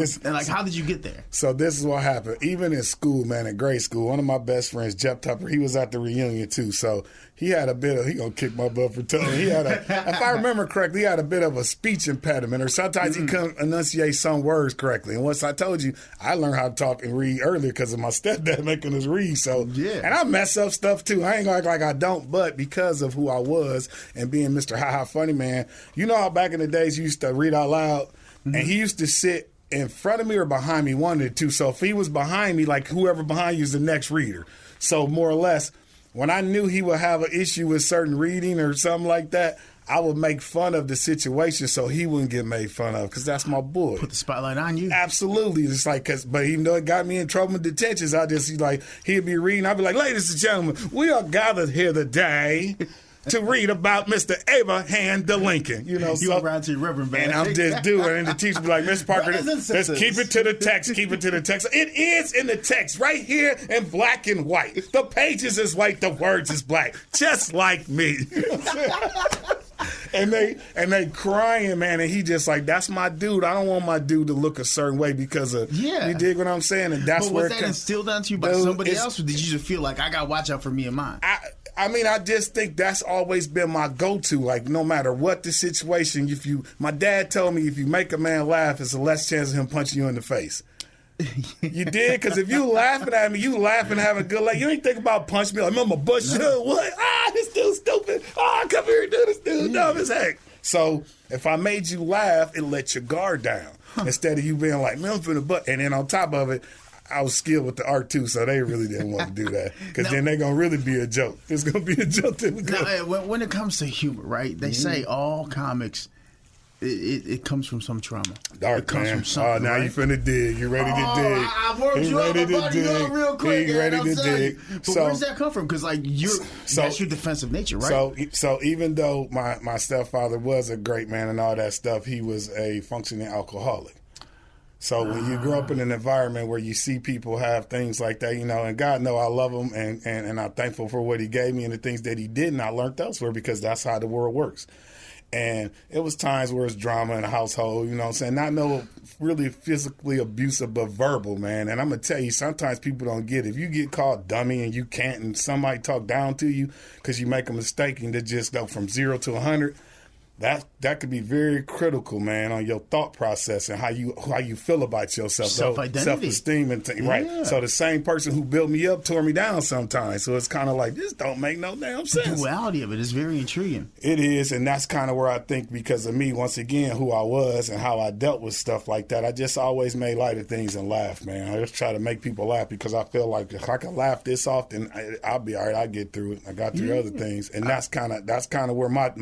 did you get there? So this is what happened. Even in school, man, in grade school, one of my best friends, Jeff Tupper, he was at the reunion too. So he had he gonna kick my butt for telling. If I remember correctly, he had a bit of a speech impediment, or sometimes he couldn't enunciate some words correctly. And once I told you, I learned how to talk and read earlier because of my stepdad making us read. So yeah, and I mess up stuff too. I ain't gonna act like I don't, but because of who I was and being Mr. Ha Ha Funny Man, you know how back in the days you used to read out loud, and he used to sit in front of me or behind me, one of the two. So if he was behind me, like whoever behind you is the next reader. So more or less, when I knew he would have an issue with certain reading or something like that, I would make fun of the situation so he wouldn't get made fun of, because that's my boy. Put the spotlight on you. Absolutely. It's like, but even though it got me in trouble in detentions, he'd be reading. I'd be like, ladies and gentlemen, we are gathered here today to read about Mr. Abraham Lincoln. You around to your reverend band. And I'm just doing, and the teacher be like, Mr. Parker, let's keep it to the text, keep it to the text. It is in the text, right here in black and white. The pages is white, the words is black, just like me. And they crying, man, and he just like, that's my dude. I don't want my dude to look a certain way because of, you dig what I'm saying? And that's where was that instilled onto you by somebody else, or did you just feel like, I got to watch out for me and mine? I just think that's always been my go-to. Like, no matter what the situation, my dad told me if you make a man laugh, it's a less chance of him punching you in the face. You did? Because if you laughing at me, you laughing, having a good laugh. You ain't think about punching me. Like, remember Bush? No. What? This dude's stupid. Come here and do this dude. Dumb as heck. So if I made you laugh, it let your guard down. Instead of you being like, man, I'm finna butt. And then on top of it, I was skilled with the art too, so they really didn't want to do that, because then they're gonna really be a joke. It's gonna be a joke. When it comes to humor, right? They say all comics, it comes from some trauma. It comes from something. Now you finna dig. You ready to dig? I worked you up, buddy, real quick. Ready to dig. But where does that come from? Because that's your defensive nature, right? So even though my stepfather was a great man and all that stuff, he was a functioning alcoholic. So when you grow up in an environment where you see people have things like that, and God know I love him and I'm thankful for what he gave me and the things that he didn't, I learned elsewhere, because that's how the world works. And it was times where it's drama in the household, you know what I'm saying? Not no really physically abusive, but verbal, man. And I'm going to tell you, sometimes people don't get it. If you get called dummy and you can't, and somebody talk down to you because you make a mistake and they just go from 0 to 100, that could be very critical, man, on your thought process and how you feel about yourself. Self-identity. Self-esteem and things, right. So the same person who built me up tore me down sometimes. So it's kind of like, this don't make no damn sense. The duality of it is very intriguing. It is, and that's kind of where I think, because of me, once again, who I was and how I dealt with stuff like that, I just always made light of things and laugh, man. I just try to make people laugh, because I feel like if I can laugh this often, I'll be all right. I'll get through it. I got through other things, and that's kind of where my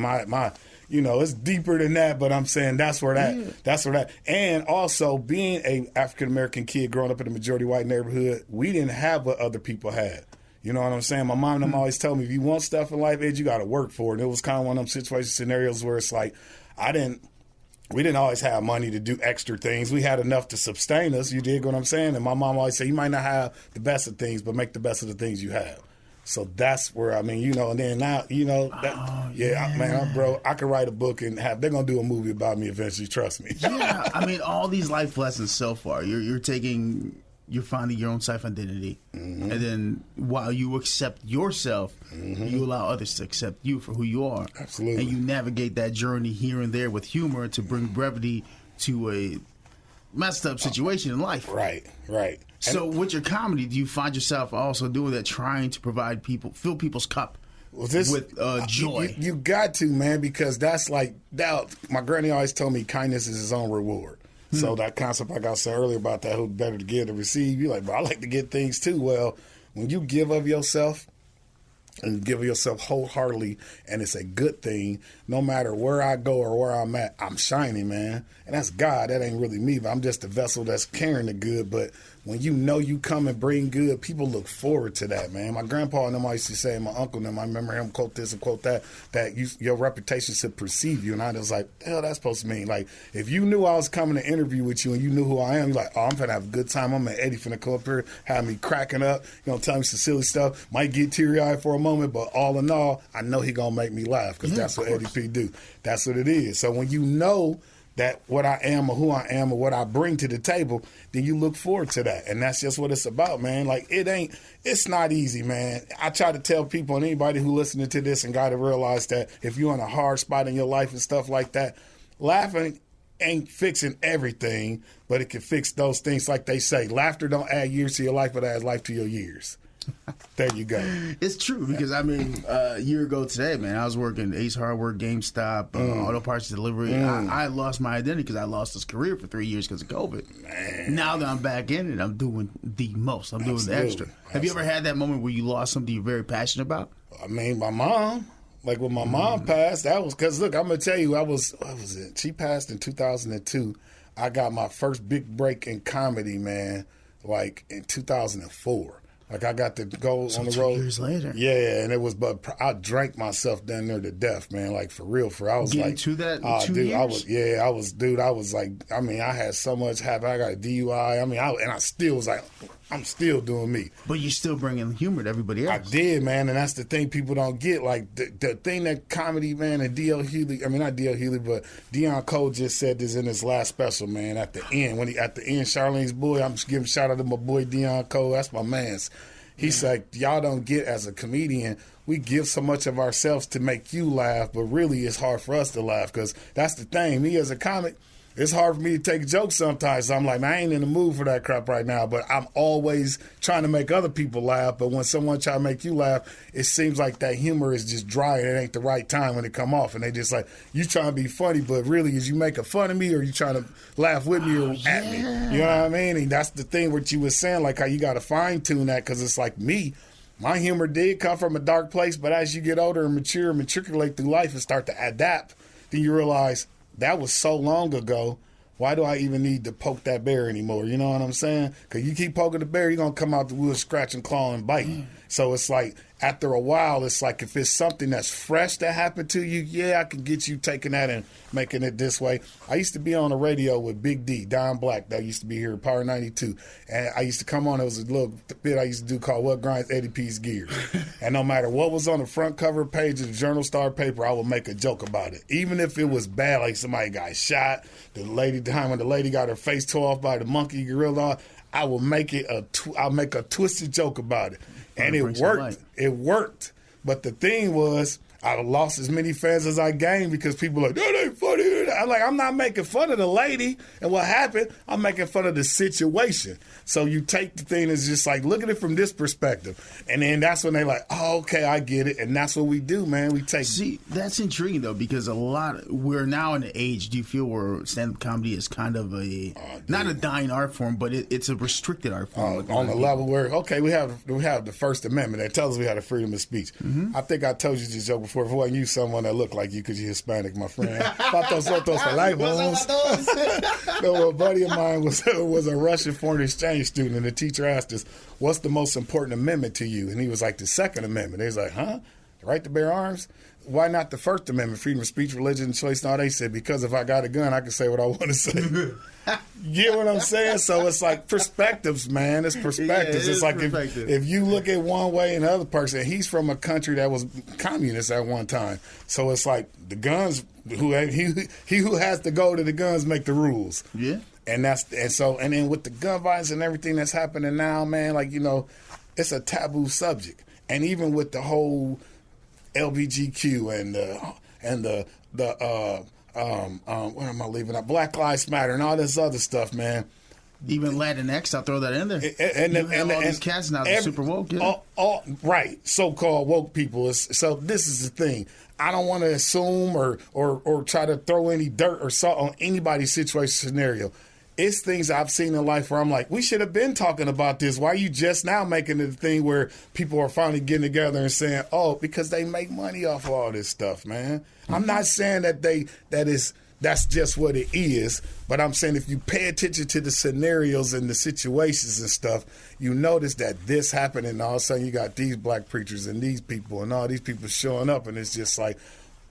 it's deeper than that, but I'm saying that's where that. And also, being a African American kid growing up in a majority white neighborhood, we didn't have what other people had. You know what I'm saying? My mom and them always tell me, if you want stuff in life, Ed, you got to work for it. And it was kind of one of them scenarios where it's like, we didn't always have money to do extra things. We had enough to sustain us. You dig what I'm saying? And my mom always said, you might not have the best of things, but make the best of the things you have. So that's where, and then now, man, bro, I could write a book and they're going to do a movie about me eventually, trust me. Yeah, all these life lessons so far, you're finding your own self-identity. And then while you accept yourself, you allow others to accept you for who you are. Absolutely. And you navigate that journey here and there with humor to bring brevity to a messed up situation in life. Right. So with your comedy, do you find yourself also doing that, trying to fill people's cup with joy? You got to, man, because that's like, my granny always told me kindness is his own reward. So that concept, like I said earlier about that, who better to give to receive, you're like, bro, I like to get things too. Well, when you give of yourself and give of yourself wholeheartedly, and it's a good thing, no matter where I go or where I'm at, I'm shining, man. And that's God. That ain't really me, but I'm just a vessel that's carrying the good. But when you come and bring good, people look forward to that, man. My grandpa and them used to say, and my uncle and them, I remember him quote this and quote that your reputation should precede you. And I was like, hell, that's supposed to mean, like, if you knew I was coming to interview with you and you knew who I am, you're like, oh, I'm finna have a good time. I'm at Eddy finna come up here, have me cracking up, tell me some silly stuff. Might get teary-eyed for a moment, but all in all, I know he gonna make me laugh because that's what Eddy P do. That's what it is. So when you know that what I am or who I am or what I bring to the table, then you look forward to that. And that's just what it's about, man. Like, it's not easy, man. I try to tell people and anybody who listening to this and got to realize that if you're in a hard spot in your life and stuff like that, laughing ain't fixing everything, but it can fix those things. Like they say, laughter don't add years to your life, but it adds life to your years. There you go. It's true because a year ago today, man, I was working Ace Hardware, GameStop, auto parts delivery. I lost my identity because I lost this career for 3 years because of COVID. Man. Now that I'm back in it, I'm doing the most. I'm doing the extra. Have you ever had that moment where you lost something you're very passionate about? My mom. Like when my mom passed, that was because, look, I'm going to tell you, what was it? She passed in 2002. I got my first big break in comedy, man, like in 2004. Like I got to go on the road. 2 years later. Yeah, and it was, but I drank myself down there to death, man. Like for real, I was getting like to that. 2 dude, years? I was like, I had so much happen. I got a DUI. And I still was like, I'm still doing me. But you're still bringing humor to everybody else. I did, man, and that's the thing people don't get. Like the thing that comedy, man, and not D.L. Hughley, but Deion Cole just said this in his last special, man. At the end, Charlene's boy, I'm just giving a shout out to my boy Deion Cole. That's my man's. He's like, y'all don't get, as a comedian, we give so much of ourselves to make you laugh, but really it's hard for us to laugh because that's the thing. Me as a comic, it's hard for me to take jokes sometimes. So I'm like, man, I ain't in the mood for that crap right now, but I'm always trying to make other people laugh. But when someone try to make you laugh, it seems like that humor is just dry and it ain't the right time when it come off. And they just like, you trying to be funny, but really is you making fun of me or you trying to laugh with me or at me? You know what I mean? And that's the thing what you was saying, like how you got to fine tune that because it's like me. My humor did come from a dark place, but as you get older and mature and matriculate through life and start to adapt, then you realize that was so long ago. Why do I even need to poke that bear anymore? You know what I'm saying? Because you keep poking the bear, you're going to come out the woods, scratch and claw and bite. So it's like, after a while, it's like if it's something that's fresh that happened to you, yeah, I can get you taking that and making it this way. I used to be on the radio with Big D, Don Black, that used to be here at Power 92. And I used to come on, it was a little bit I used to do called What Grinds Eddy P's Gears. And no matter what was on the front cover page of the Journal Star paper, I would make a joke about it. Even if it was bad, like somebody got shot, when the lady got her face tore off by the monkey gorilla, I will make it I'll make a twisted joke about it. And it worked. It worked. But the thing was, I lost as many fans as I gained because people were like, that ain't funny. I'm not making fun of the lady and what happened. I'm making fun of the situation. So you take the thing as just like, look at it from this perspective. And then that's when they like, oh, okay, I get it. And that's what we do, man. We take. See, that's intriguing, though, because we're now in an age, do you feel where stand-up comedy is kind of not a dying art form, but it's a restricted art form? On the level where, okay, we have the First Amendment that tells us we have the freedom of speech. Mm-hmm. I think I told you this joke before. If I knew someone that looked like you because you're Hispanic, my friend. If I throw matos for life, Holmes. No, a buddy of mine was a Russian foreign exchange student, and the teacher asked us, what's the most important amendment to you? And he was like, the Second Amendment. He was like, huh? The right to bear arms? Why not the First Amendment, freedom of speech, religion, choice, and all? They said, because if I got a gun, I can say what I want to say. You get what I'm saying? So it's like perspectives, man. It's perspectives. Yeah, it's like if you look at one way and the other person, he's from a country that was communist at one time. So it's like the guns, he who has to go to the guns make the rules. Yeah. And then with the gun violence and everything that's happening now, man, like, you know, it's a taboo subject. And even with the whole LBGQ and the what am I leaving out? Black Lives Matter and all this other stuff, man. Even Latinx, I'll throw that in there. And all these cats now are super woke. Yeah. Right, so-called woke people. So this is the thing. I don't want to assume or try to throw any dirt or salt on anybody's situation scenario. It's things I've seen in life where I'm like, we should have been talking about this. Why are you just now making it a thing where people are finally getting together and saying, oh, because they make money off of all this stuff, man. Mm-hmm. I'm not saying that's just what it is, but I'm saying if you pay attention to the scenarios and the situations and stuff, you notice that this happened, and all of a sudden you got these black preachers and these people and all these people showing up, and it's just like,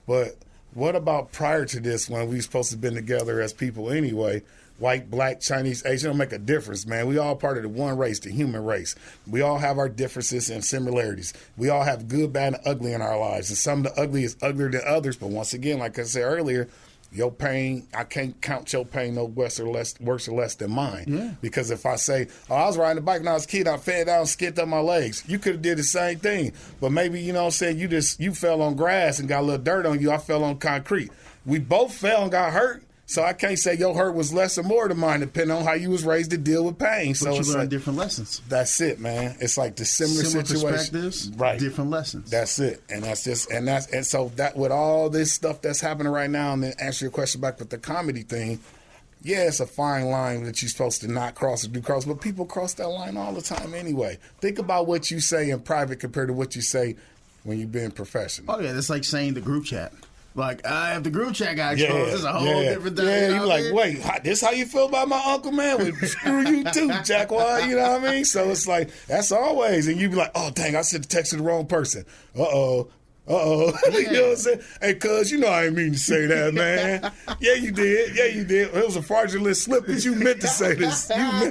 but what about prior to this when we supposed to have been together as people anyway? White, black, Chinese, Asian, don't make a difference, man. We all part of the one race, the human race. We all have our differences and similarities. We all have good, bad, and ugly in our lives. And some of the ugly is uglier than others. But once again, like I said earlier, your pain, I can't count your pain no worse or less than mine. Yeah. Because if I say, oh, I was riding a bike when I was a kid, I fell down, skipped up my legs. You could have did the same thing. But maybe, you know what I'm saying, you fell on grass and got a little dirt on you. I fell on concrete. We both fell and got hurt. So I can't say your hurt was less or more than mine, depending on how you was raised to deal with pain. But so you it's learn like, different lessons. That's it, man. It's like the similar situation, perspectives, right? Different lessons. That's it, and so that with all this stuff that's happening right now, and then answer your question back with the comedy thing. Yeah, it's a fine line that you're supposed to not cross or do cross, but people cross that line all the time anyway. Think about what you say in private compared to what you say when you're being professional. Oh yeah, that's like saying the group chat. Like, if the group chat got exposed, it's a whole different thing. Yeah, you're like, wait, this how you feel about my uncle, man? Well, screw you too, Jackwad, you know what I mean? So it's like, that's always, and you be like, oh, dang, I sent the text to the wrong person. Uh-oh. You know what I'm saying? Hey, cuz, you know I didn't mean to say that, man. Yeah, you did. It was a fraudulent slip, but you meant to say this. Now,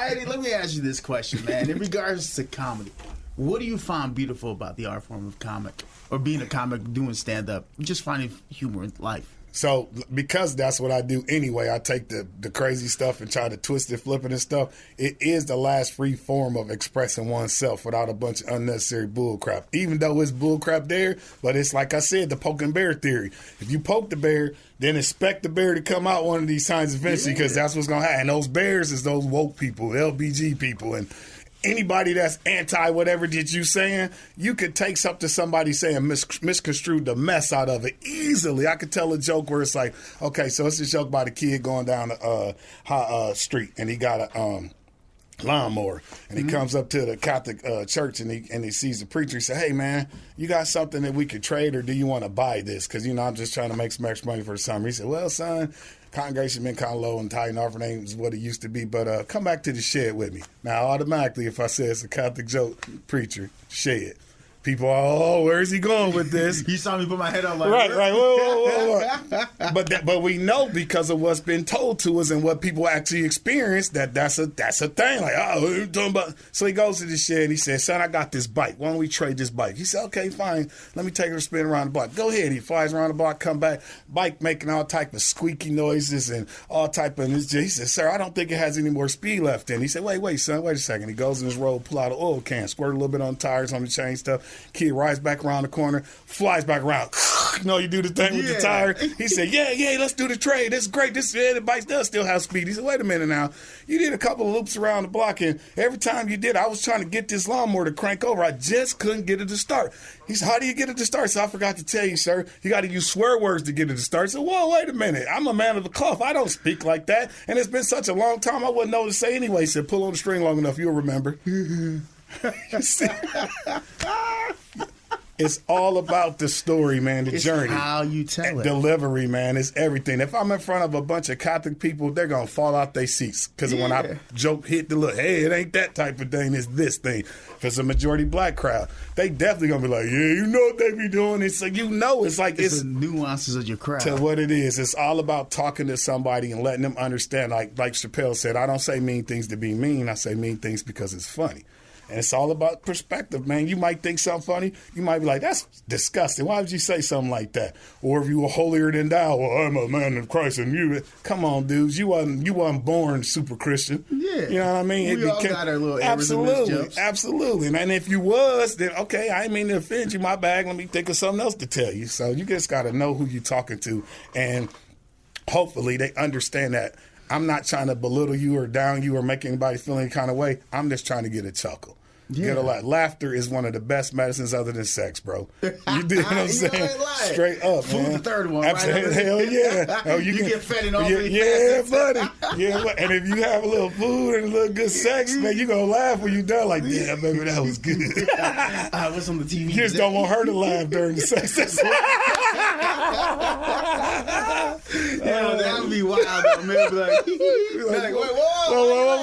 Eddie, let me ask you this question, man. In regards to comedy, what do you find beautiful about the art form of comic? Or being a comic, doing stand-up, just finding humor in life? So, because that's what I do anyway, I take the crazy stuff and try to twist it, flip it and stuff. It is the last free form of expressing oneself without a bunch of unnecessary bullcrap. Even though it's bullcrap there, but it's like I said, the poke and bear theory. If you poke the bear, then expect the bear to come out one of these times eventually, because that's what's going to happen. And those bears is those woke people, LBG people, and anybody that's anti whatever that you saying, you could take something somebody saying, misconstrue the mess out of it easily. I could tell a joke where it's like, okay, so it's a joke about a kid going down the street, and he got a lawnmower, and he comes up to the Catholic church, and he sees the preacher. He said, hey, man, you got something that we could trade, or do you want to buy this? Because, you know, I'm just trying to make some extra money for the summer. He said, well, son, congregation been kind of low and tithing offering ain't what it used to be, but come back to the shed with me. Now, automatically, if I say it's a Catholic joke, preacher, shed. People are, oh, where is he going with this? You saw me put my head up like right. Whoa. But we know because of what's been told to us and what people actually experience that's a thing. Like, oh, what are you talking about? So he goes to the shed. He says, son, I got this bike. Why don't we trade this bike? He said, okay, fine. Let me take her to spin around the block. Go ahead. He flies around the block, come back. Bike making all type of squeaky noises and all type of. He said, sir, I don't think it has any more speed left in. He said, wait, son, wait a second. He goes in his road, pull out an oil can, squirt a little bit on the tires, on the chain stuff. Kid rides back around the corner, flies back around. You know, you do the thing with the tire. He said, yeah, let's do the trade. This is great. The bike does still have speed. He said, wait a minute now. You did a couple of loops around the block, and every time you did, I was trying to get this lawnmower to crank over. I just couldn't get it to start. He said, how do you get it to start? So I forgot to tell you, sir. You got to use swear words to get it to start. So, whoa, wait a minute. I'm a man of the cloth. I don't speak like that. And it's been such a long time, I wouldn't know to say anyway. He said, pull on the string long enough, you'll remember. It's all about the story, man, the journey. How you tell it. Delivery, man, is everything. If I'm in front of a bunch of Catholic people, they're going to fall out their seats. Because when I hit the look, hey, it ain't that type of thing, it's this thing. If it's a majority black crowd, they definitely going to be like, yeah, you know what they be doing. It's like, it's like it's the nuances of your crowd. To what it is. It's all about talking to somebody and letting them understand. Like Chappelle said, I don't say mean things to be mean. I say mean things because it's funny. And it's all about perspective, man. You might think something funny. You might be like, that's disgusting. Why would you say something like that? Or if you were holier than thou, well, I'm a man of Christ and you. Come on, dudes. You wasn't born super Christian. Yeah. You know what I mean? We all got our little Absolutely. And if you was, then okay, I didn't mean to offend you. My bad. Let me think of something else to tell you. So you just got to know who you're talking to. And hopefully they understand that. I'm not trying to belittle you or down you or make anybody feel any kind of way. I'm just trying to get a chuckle. Yeah. Get a lot. Laughter is one of the best medicines other than sex, bro. You do what I'm saying? Straight up, food, man. The third one, absolutely. Right? Hell yeah. Oh, you get fed in all yeah, buddy. Yeah, and if you have a little food and a little good sex, man, you gonna laugh when you done. Like, yeah, baby, that was good. What's on the TV? You just don't want her to laugh during the sex. That would be wild, though, man. Be like, what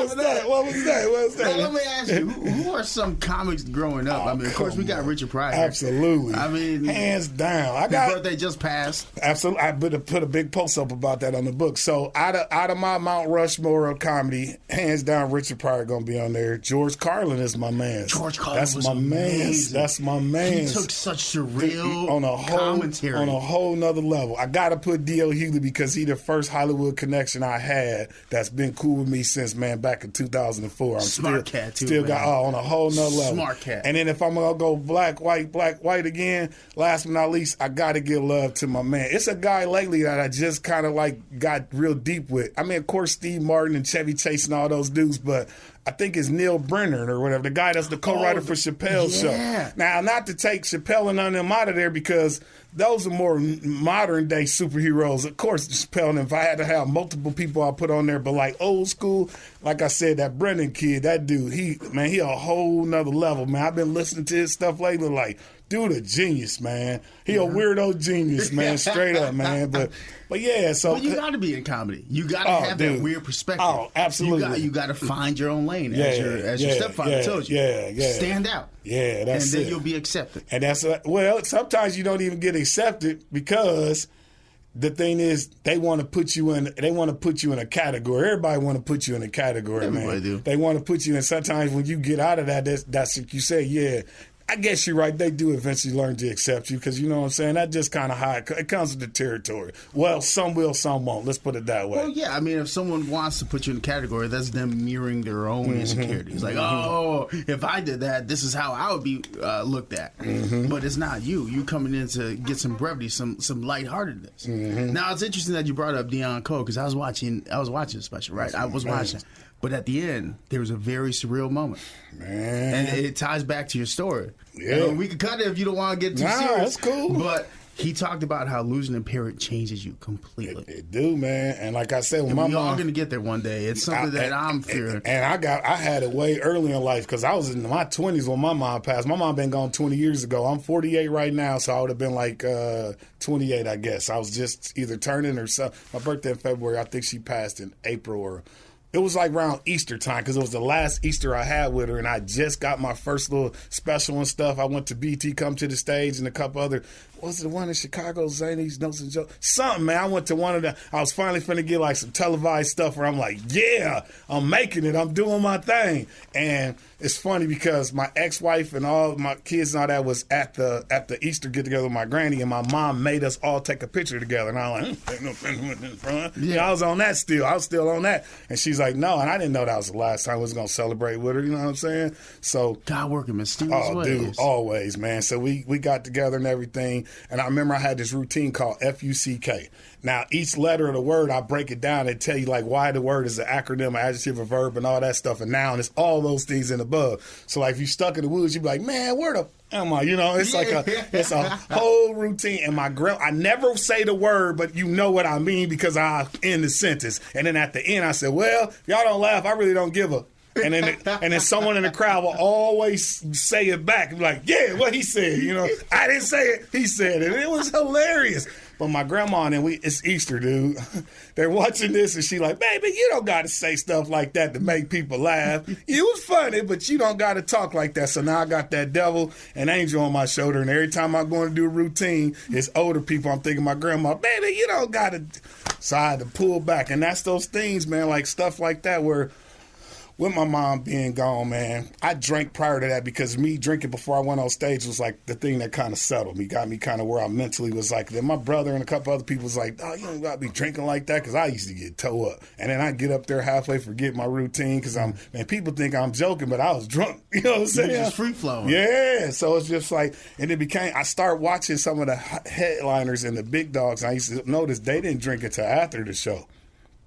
was that? What was that? Now, let me ask you, who are some comics growing up? I mean, of course, we got Richard Pryor. Absolutely. I mean, hands down. His birthday just passed. Absolutely. I put a big post up about that on the book. So out of my Mount Rushmore of comedy, hands down, Richard Pryor going to be on there. George Carlin is my man. George Carlin was my man. That's my man. He took such surreal commentary on a whole nother level. I got to put D.L. Hughley because he the first Hollywood connection I had that's been cool with me since, man, back in 2004. I'm Smart cat, too. Still got on a whole nother level. Smart cat. And then if I'm going to go black, white again, last but not least, I got to give love to my man. It's a guy lately that I just kind of like got real deep with. I mean, of course, Steve Martin and Chevy Chase and all those dudes, but I think it's Neil Brennan or whatever, the guy that's the co-writer for Chappelle's show. Now, not to take Chappelle and none of them out of there because those are more modern day superheroes. Of course, Chappelle, and if I had to have multiple people I'll put on there, but like old school, like I said, that Brennan kid, that dude, he a whole nother level, man. I've been listening to his stuff lately, like, dude, a genius, man. He a weirdo genius, man, straight up, man. But yeah, so. But you got to be in comedy. You got to have that weird perspective. Oh, absolutely. You got to find your own lane, as your stepfather told you. Stand out. Yeah, that's it. And then you'll be accepted. And that's, well, sometimes you don't even get accepted because the thing is they want to put you in a category. Everybody want to put you in a category, Everybody man. do. They want to put you in. Sometimes when you get out of that's what you say, yeah. I guess you're right. They do eventually learn to accept you because, you know what I'm saying, that just kind of how it comes with the territory. Well, some will, some won't. Let's put it that way. Well, yeah. I mean, if someone wants to put you in a category, that's them mirroring their own insecurities. Like, oh, if I did that, this is how I would be looked at. But it's not you. You coming in to get some brevity, some lightheartedness. Now, it's interesting that you brought up Deion Cole because I was watching the special, right? I was watching. But at the end, there was a very surreal moment. Man. And it ties back to your story. Yeah. We can cut it if you don't want to get too serious. That's cool. But he talked about how losing a parent changes you completely. It do, man. And like I said, when my we're mom, all going to get there one day. It's something that I'm fearing. And I had it way early in life because I was in my 20s when my mom passed. My mom been gone 20 years ago. I'm 48 right now, so I would have been like 28, I guess. I was just either turning or something. My birthday in February, I think she passed in April or... It was like around Easter time because it was the last Easter I had with her, and I just got my first little special and stuff. I went to BT Come to the Stage and a couple other. Was it the one in Chicago? Zany's Notes and Jokes? Something, man. I went to one of the. I was finally finna get like some televised stuff where I'm like, yeah, I'm making it. I'm doing my thing. And it's funny because my ex-wife and all my kids and all that was at the Easter get together with my granny, and my mom made us all take a picture together. And I was like, yeah, I was on that still. I was still on that. And she's like, no. And I didn't know that was the last time I was going to celebrate with her. You know what I'm saying? So God working mysterious ways. Dude, always, man. So we got together and everything. And I remember I had this routine called FUCK. Now, each letter of the word, I break it down and tell you, like, why the word is an acronym, an adjective, a verb, and all that stuff, and noun. It's all those things and above. So, like, if you stuck in the woods, you'd be like, man, where the am I? You know, it's like it's a whole routine. And I never say the word, but you know what I mean because I end the sentence. And then at the end, I said, well, if y'all don't laugh, I really don't give a... And then someone in the crowd will always say it back. Like, yeah, what he said. I didn't say it. He said it. It was hilarious. But my grandma and it's Easter, dude. They're watching this and she like, baby, you don't got to say stuff like that to make people laugh. It was funny, but you don't got to talk like that. So now I got that devil and angel on my shoulder. And every time I'm going to do a routine, it's older people. I'm thinking my grandma, baby, you don't got to. So I had to pull back. And that's those things, man, like stuff like that where with my mom being gone, man, I drank prior to that because me drinking before I went on stage was like the thing that kind of settled me, got me kind of where I mentally was like. Then my brother and a couple other people was like, oh, you don't got to be drinking like that because I used to get toe up. And then I get up there halfway, forget my routine because people think I'm joking, but I was drunk. You know what I'm saying? You're just free flowing. Yeah. So it's just like, and I started watching some of the headliners and the big dogs. And I used to notice they didn't drink until after the show.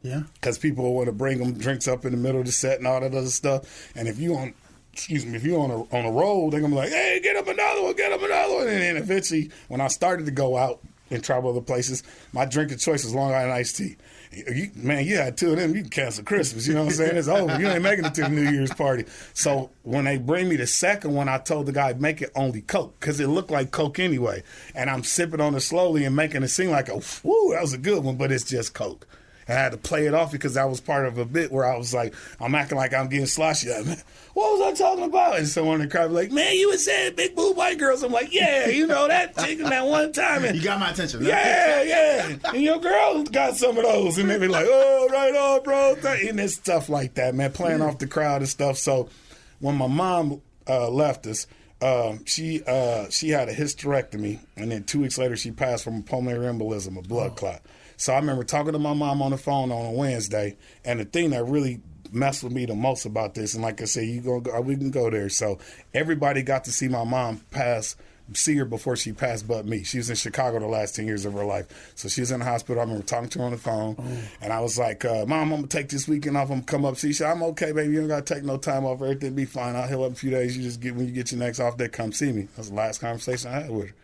Yeah, because people want to bring them drinks up in the middle of the set and all that other stuff. And if you on a roll, they're gonna be like, "Hey, get up another one, get up another one." And then eventually, when I started to go out and travel other places, my drinking choice was Long Island iced tea. You had two of them, you can cancel Christmas. You know what I'm saying? It's over. You ain't making it to the New Year's party. So when they bring me the second one, I told the guy, make it only Coke, because it looked like Coke anyway. And I'm sipping on it slowly and making it seem like, whoo, that was a good one, but it's just Coke. And I had to play it off because that was part of a bit where I was like, I'm acting like I'm getting sloshy. Like, man, what was I talking about? And someone in the crowd was like, man, you was saying big boob white girls. I'm like, yeah, that chicken that one time. And, you got my attention. Yeah. And your girl got some of those. And they be like, oh, right on, bro. And it's stuff like that, man, playing off the crowd and stuff. So when my mom left us, she had a hysterectomy. And then 2 weeks later, she passed from a pulmonary embolism, a blood clot. So I remember talking to my mom on the phone on a Wednesday, and the thing that really messed with me the most about this, and like I said, we can go there. So everybody got to see my mom see her before she passed but me. She was in Chicago the last 10 years of her life. So she was in the hospital. I remember talking to her on the phone, and I was like, Mom, I'm going to take this weekend off. I'm going to come up. She said, I'm okay, baby. You don't got to take no time off. Everything will be fine. I'll heal up a few days. When you get your next off day, come see me. That's the last conversation I had with her.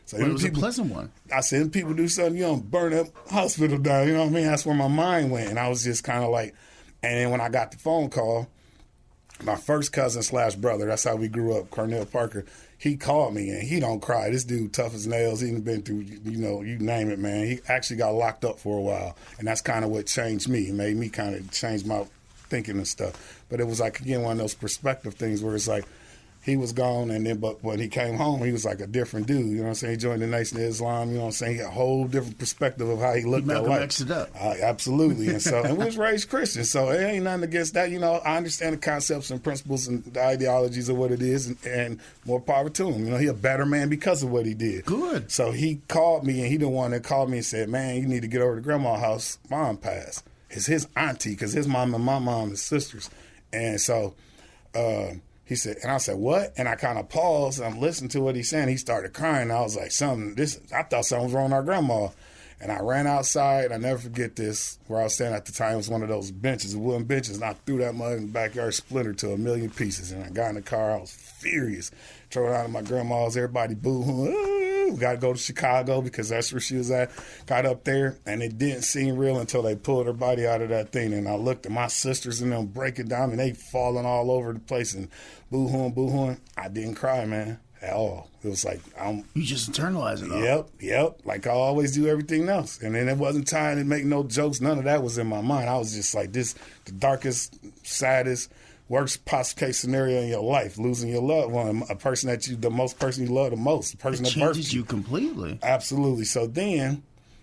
So it was a pleasant one. I said, people do something, you don't burn that hospital down. You know what I mean? That's where my mind went. And I was just kind of like, and then when I got the phone call, my first cousin / brother, that's how we grew up, Cornell Parker, he called me and he don't cry. This dude tough as nails. He been through, you name it, man. He actually got locked up for a while. And that's kind of what changed me. It made me kind of change my thinking and stuff. But it was like, again, one of those perspective things where it's like, he was gone, but when he came home, he was like a different dude. You know what I'm saying? He joined the Nation of Islam. You know what I'm saying? He had a whole different perspective of how he looked at life. Mixed it up. Absolutely. And we was raised Christian, so it ain't nothing against that. I understand the concepts and principles and the ideologies of what it is, and more power to him. He a better man because of what he did. Good. So he called me, and he the one that called me and said, man, you need to get over to grandma's house. Mom passed. It's his auntie, because his mom and my mom is sisters. And so he said, and I said, what? And I kind of paused, and I'm listening to what he's saying. He started crying. I was like, I thought something was wrong with our grandma. And I ran outside. I never forget this, where I was standing at the time. It was one of those benches, wooden benches, and I threw that mud in the backyard, splintered to a million pieces. And I got in the car. I was furious. Throw it out of my grandma's. Everybody boo-hooing. We got to go to Chicago because that's where she was at. Got up there, and it didn't seem real until they pulled her body out of that thing. And I looked at my sisters and them breaking down, and they falling all over the place and boo-hooing. I didn't cry, man, at all. It was like, you just internalize it all. Yep. Like I always do everything else. And then it wasn't time to make no jokes. None of that was in my mind. I was just like, the darkest, saddest, worst possible case scenario in your life, losing your loved one, a person that the person you love the most, the person that birthed you completely. Absolutely. So then,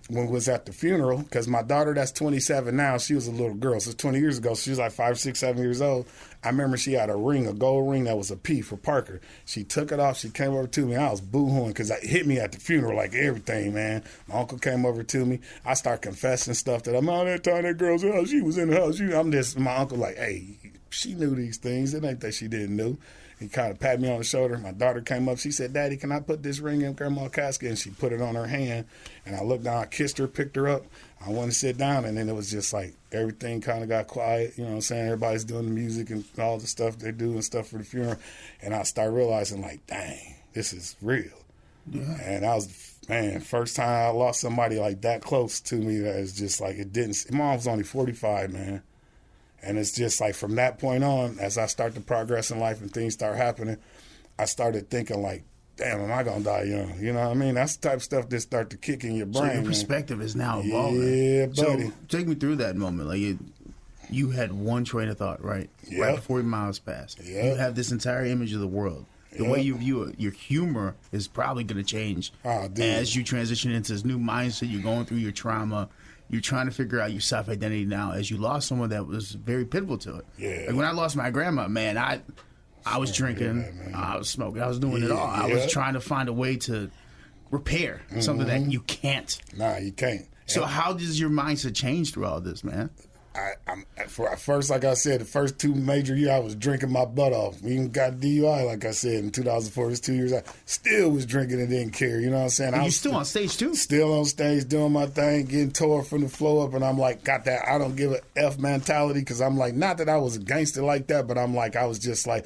when we was at the funeral, because my daughter that's 27 now, she was a little girl. So 20 years ago, she was like 5, 6, 7 years old. I remember she had a gold ring that was a P for Parker. She took it off. She came over to me. I was boo-hooing because it hit me at the funeral like everything, man. My uncle came over to me. I start confessing stuff that I'm out that time that girl's house. She was in the house. I'm just, my uncle like, hey, she knew these things. It ain't that she didn't know. He kind of patted me on the shoulder. My daughter came up. She said, Daddy, can I put this ring in Grandma's casket? And she put it on her hand. And I looked down. I kissed her, picked her up. I wanted to sit down. And then it was just like everything kind of got quiet. You know what I'm saying? Everybody's doing the music and all the stuff they do and stuff for the funeral. And I started realizing, like, dang, this is real. Yeah. And I was, first time I lost somebody like that close to me that is just like, it didn't. Mom was only 45, man. And it's just like from that point on, as I start to progress in life and things start happening, I started thinking like, damn, am I going to die young? You know what I mean? That's the type of stuff that start to kick in your brain. So your perspective is now evolving. Yeah, buddy. So take me through that moment. Like you had one train of thought, right? Yep. Right before your miles passed. Yep. You have this entire image of the world. The way you view it, your humor is probably going to change as you transition into this new mindset. You're going through your trauma. You're trying to figure out your self-identity now as you lost someone that was very pivotal to it. Yeah. Like when I lost my grandma, man, I was drinking, I was smoking, I was doing it all. I was trying to find a way to repair something that you can't. Nah, you can't. So how does your mindset change through all this, man? First, like I said, the first 2 major years, I was drinking my butt off. We even got DUI, like I said, in 2004. It was 2 years. I still was drinking and didn't care. You know what I'm saying? And you still on stage, too? Still on stage, doing my thing, getting tore from the floor up. And I'm like, got that I don't give a F mentality because I'm like, not that I was a gangster like that, but I'm like, I was just like,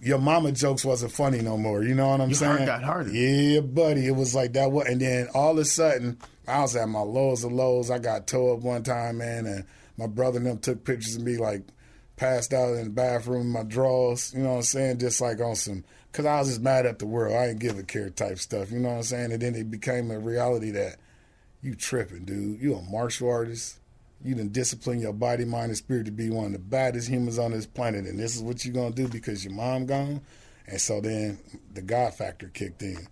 your mama jokes wasn't funny no more. You know what I'm saying? Your heart got harder. Yeah, buddy. It was like that. And then all of a sudden, I was at my lowest of lows. I got tore up one time, man, and my brother and them took pictures of me, like, passed out in the bathroom in my drawers, you know what I'm saying, just like on some, because I was just mad at the world. I didn't give a care type stuff, you know what I'm saying? And then it became a reality that you tripping, dude. You a martial artist. You done discipline your body, mind, and spirit to be one of the baddest humans on this planet, and this is what you going to do because your mom gone? And so then the God factor kicked in,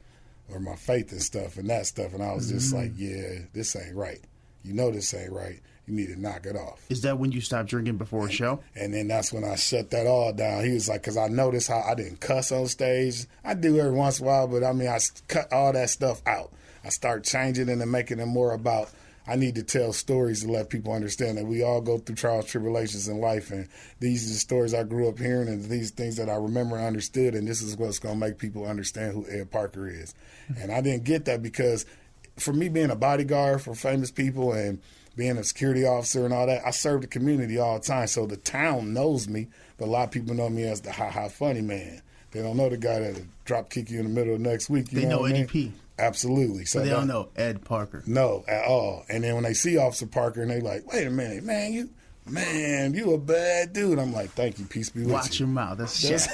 or my faith and stuff and that stuff, and I was just like, yeah, this ain't right. You know this ain't right. You need to knock it off. Is that when you stopped drinking before a show? And then that's when I shut that all down. He was like, because I noticed how I didn't cuss on stage. I do every once in a while, but I mean, I cut all that stuff out. I start changing it and making it more about, I need to tell stories to let people understand that we all go through trials, tribulations in life. And these are the stories I grew up hearing and these things that I remember and understood. And this is what's going to make people understand who Ed Parker is. And I didn't get that because for me being a bodyguard for famous people and being a security officer and all that, I serve the community all the time. So the town knows me, but a lot of people know me as the ha-ha funny man. They don't know the guy that'll drop kick you in the middle of next week. They know Eddy P. Absolutely. So they don't know Ed Parker. No, at all. And then when they see Officer Parker and they like, wait a minute, man, you a bad dude. I'm like, thank you, peace be with you. Watch your mouth. That's Yes,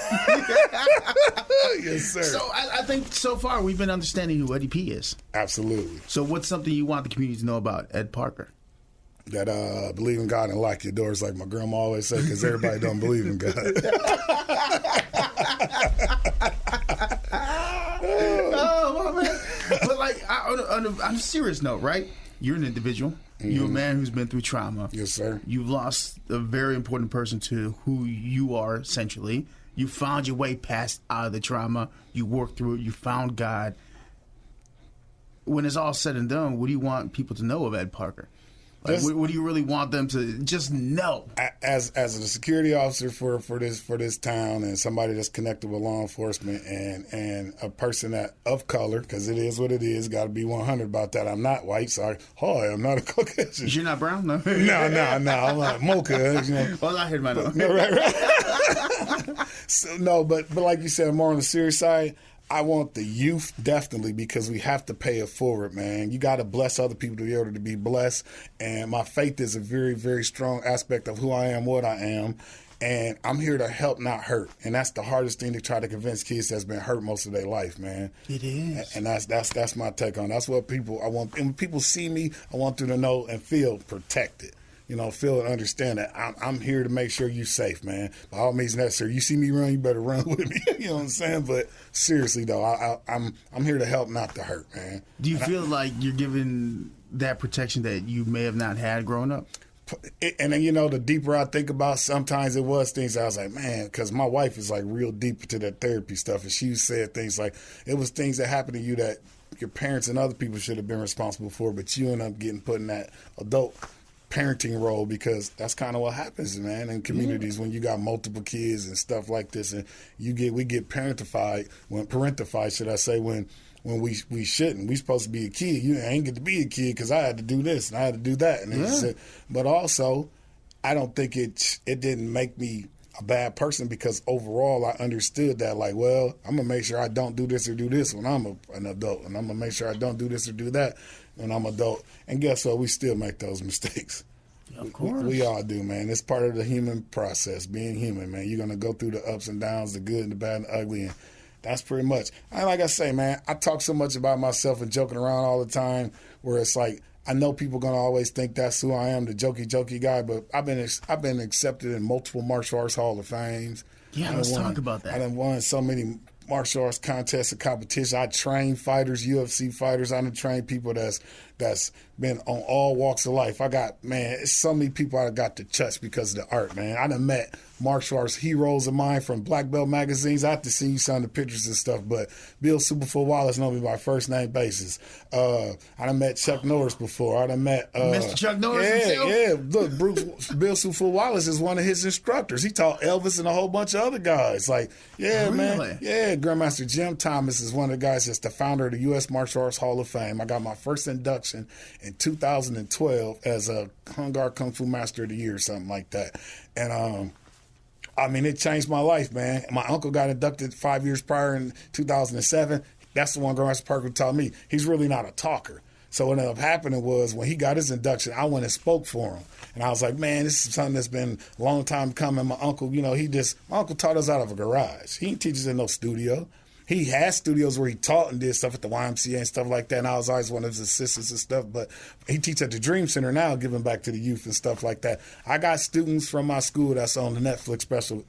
sir. So I think so far we've been understanding who Eddy P is. Absolutely. So what's something you want the community to know about Ed Parker? That believe in God and lock your doors, like my grandma always said, because everybody don't believe in God. Oh, my man. But like, on a serious note, right? You're an individual. You're a man who's been through trauma. Yes, sir. You've lost a very important person to who you are, essentially. You found your way past out of the trauma. You worked through it. You found God. When it's all said and done, what do you want people to know of Ed Parker? Like, what do you really want them to just know? As a security officer for this town and somebody that's connected with law enforcement and a person that of color, because it is what it is, got to be 100 about that. I'm not white, so I'm not a Caucasian. You're not brown? No. No. I'm not mocha. You know. Well, I heard my name. No, right. So, no, but like you said, more on the serious side. I want the youth, definitely, because we have to pay it forward, man. You got to bless other people to be able to be blessed. And my faith is a very, very strong aspect of who I am, what I am. And I'm here to help, not hurt. And that's the hardest thing to try to convince kids that's been hurt most of their life, man. It is. And that's my take on it. That's what I want. And when people see me, I want them to know and feel protected. You know, feel and understand that I'm here to make sure you're safe, man. By all means necessary. You see me run, you better run with me. You know what I'm saying? But seriously, though, I'm here to help, not to hurt, man. Do you feel like you're giving that protection that you may have not had growing up? And then, you know, the deeper I think about, sometimes it was things I was like, man, because my wife is like real deep into that therapy stuff, and she said things like, it was things that happened to you that your parents and other people should have been responsible for, but you end up getting put in that adult parenting role, because that's kind of what happens, man, in communities when you got multiple kids and stuff like this, and we get parentified, should I say, when we shouldn't. We supposed to be a kid. You ain't get to be a kid because I had to do this and I had to do that, and but also I don't think it didn't make me a bad person, because overall I understood that, like, well, I'm gonna make sure I don't do this or do this when I'm an adult, and I'm gonna make sure I don't do this or do that when I'm adult. And guess what? We still make those mistakes. Of course. We all do, man. It's part of the human process, being human, man. You're going to go through the ups and downs, the good and the bad and the ugly, and that's pretty much. And like I say, man, I talk so much about myself and joking around all the time where it's like, I know people going to always think that's who I am, the jokey guy, but I've been accepted in multiple martial arts Hall of Fames. Yeah, let's talk about that. I done won so many martial arts contests and competitions. I train fighters, UFC fighters. I done trained people that's been on all walks of life. I got, man, it's so many people I got to touch because of the art, man. I done met martial arts heroes of mine from Black Belt magazines. I have to see you some of the pictures and stuff, but Bill Superfoot Wallace know me by first name basis. I done met Chuck Norris before. I done met Mr. Chuck Norris himself? Yeah. Look, Bill Superfoot Wallace is one of his instructors. He taught Elvis and a whole bunch of other guys. Like, yeah, really? Man. Yeah, Grandmaster Jim Thomas is one of the guys that's the founder of the U.S. Martial Arts Hall of Fame. I got my first induction in 2012 as a Hung Gar Kung Fu Master of the Year or something like that. And I mean, it changed my life, man. My uncle got inducted 5 years prior in 2007. That's the one Grandmaster Parker taught me. He's really not a talker. So what ended up happening was when he got his induction, I went and spoke for him. And I was like, man, this is something that's been a long time coming. My uncle, my uncle taught us out of a garage. He didn't teach us in no studio. He had studios where he taught and did stuff at the YMCA and stuff like that, and I was always one of his assistants and stuff, but he teaches at the Dream Center now, giving back to the youth and stuff like that. I got students from my school that's on the Netflix special,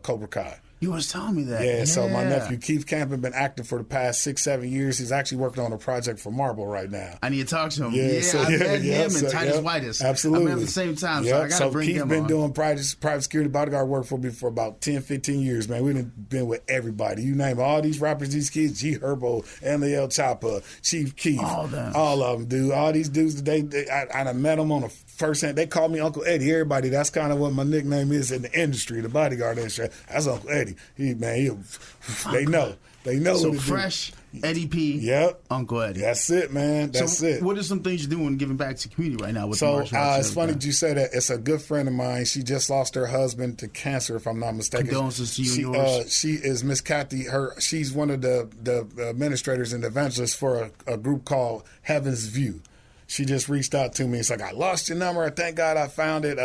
Cobra Kai. You was telling me that. Yeah, so my nephew Keith Campen been acting for the past 6-7 years. He's actually working on a project for Marvel right now. I need to talk to him. I met him and Titus Whitus. Absolutely. I met at the same time, so I got to bring Keith's him been on. doing private security bodyguard work for me for about 10, 15 years, man. We've been with everybody. You name it. All these rappers, these kids, G Herbo, ML Choppa, Chief Keef. All of them, dude. All these dudes, I done met them on the first hand. They call me Uncle Eddie. Everybody, that's kind of what my nickname is in the industry, the bodyguard industry. That's Uncle Eddie. They know. So fresh, Eddy P. Yep. Uncle Eddie. That's it, man. That's it. What are some things you're doing giving back to the community right now with the martial arts? It's funny that you say that. It's a good friend of mine. She just lost her husband to cancer, if I'm not mistaken. Condolences to you and yours. She is Miss Kathy. She's one of the administrators and evangelists for a group called Heaven's View. She just reached out to me. It's like, I lost your number. Thank God I found it.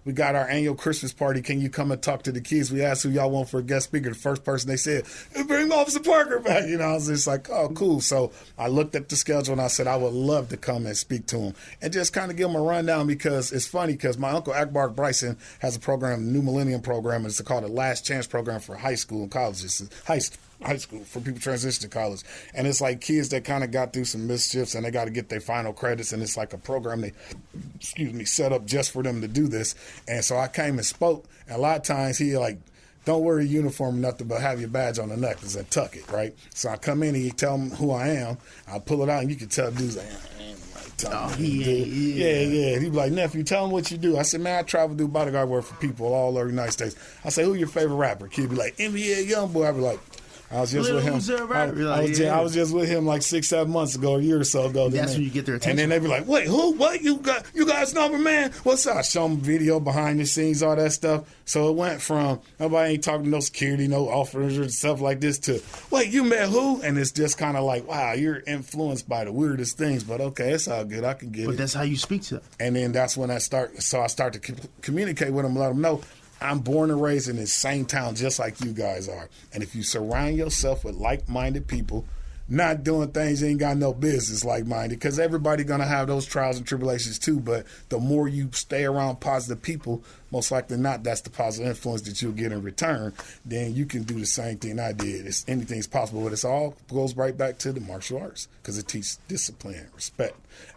We got our annual Christmas party. Can you come and talk to the kids? We asked who y'all want for a guest speaker. The first person they said, bring Officer Parker back. I was just like, oh, cool. So I looked at the schedule and I said, I would love to come and speak to him and just kind of give him a rundown, because it's funny because my uncle Akbar Bryson has a program, New Millennium Program. It's called the Last Chance Program for high school and colleges. High school for people transitioning to college, and it's like kids that kind of got through some mischiefs and they got to get their final credits, and it's like a program they set up just for them to do this. And so I came and spoke, and a lot of times he like, don't wear a uniform or nothing, but have your badge on the necklace and tuck it, right? So I come in and he tell them who I am, I pull it out, and you can tell dudes like, yeah. He'd be like, nephew, tell him what you do. I said, man, I travel, do bodyguard work for people all over the United States. I say, who your favorite rapper? Kid be like, NBA Youngboy. I'd be like, I was just with him. I was just with him like 6-7 months ago, a year or so ago. That's when you get their attention. And then they be like, wait, who? What? You guys number, man? What's up? I show them video, behind the scenes, all that stuff. So it went from nobody ain't talking to no security, no officers and stuff like this to, wait, you met who? And it's just kind of like, wow, you're influenced by the weirdest things. But okay, it's all good. I can get it. But that's how you speak to them. And then that's when I start to communicate with them, let them know, I'm born and raised in this same town just like you guys are. And if you surround yourself with like-minded people, not doing things you ain't got no business like-minded, because everybody going to have those trials and tribulations too, but the more you stay around positive people, most likely not, that's the positive influence that you'll get in return, then you can do the same thing I did. Anything's possible, but it all goes right back to the martial arts, because it teaches discipline, respect,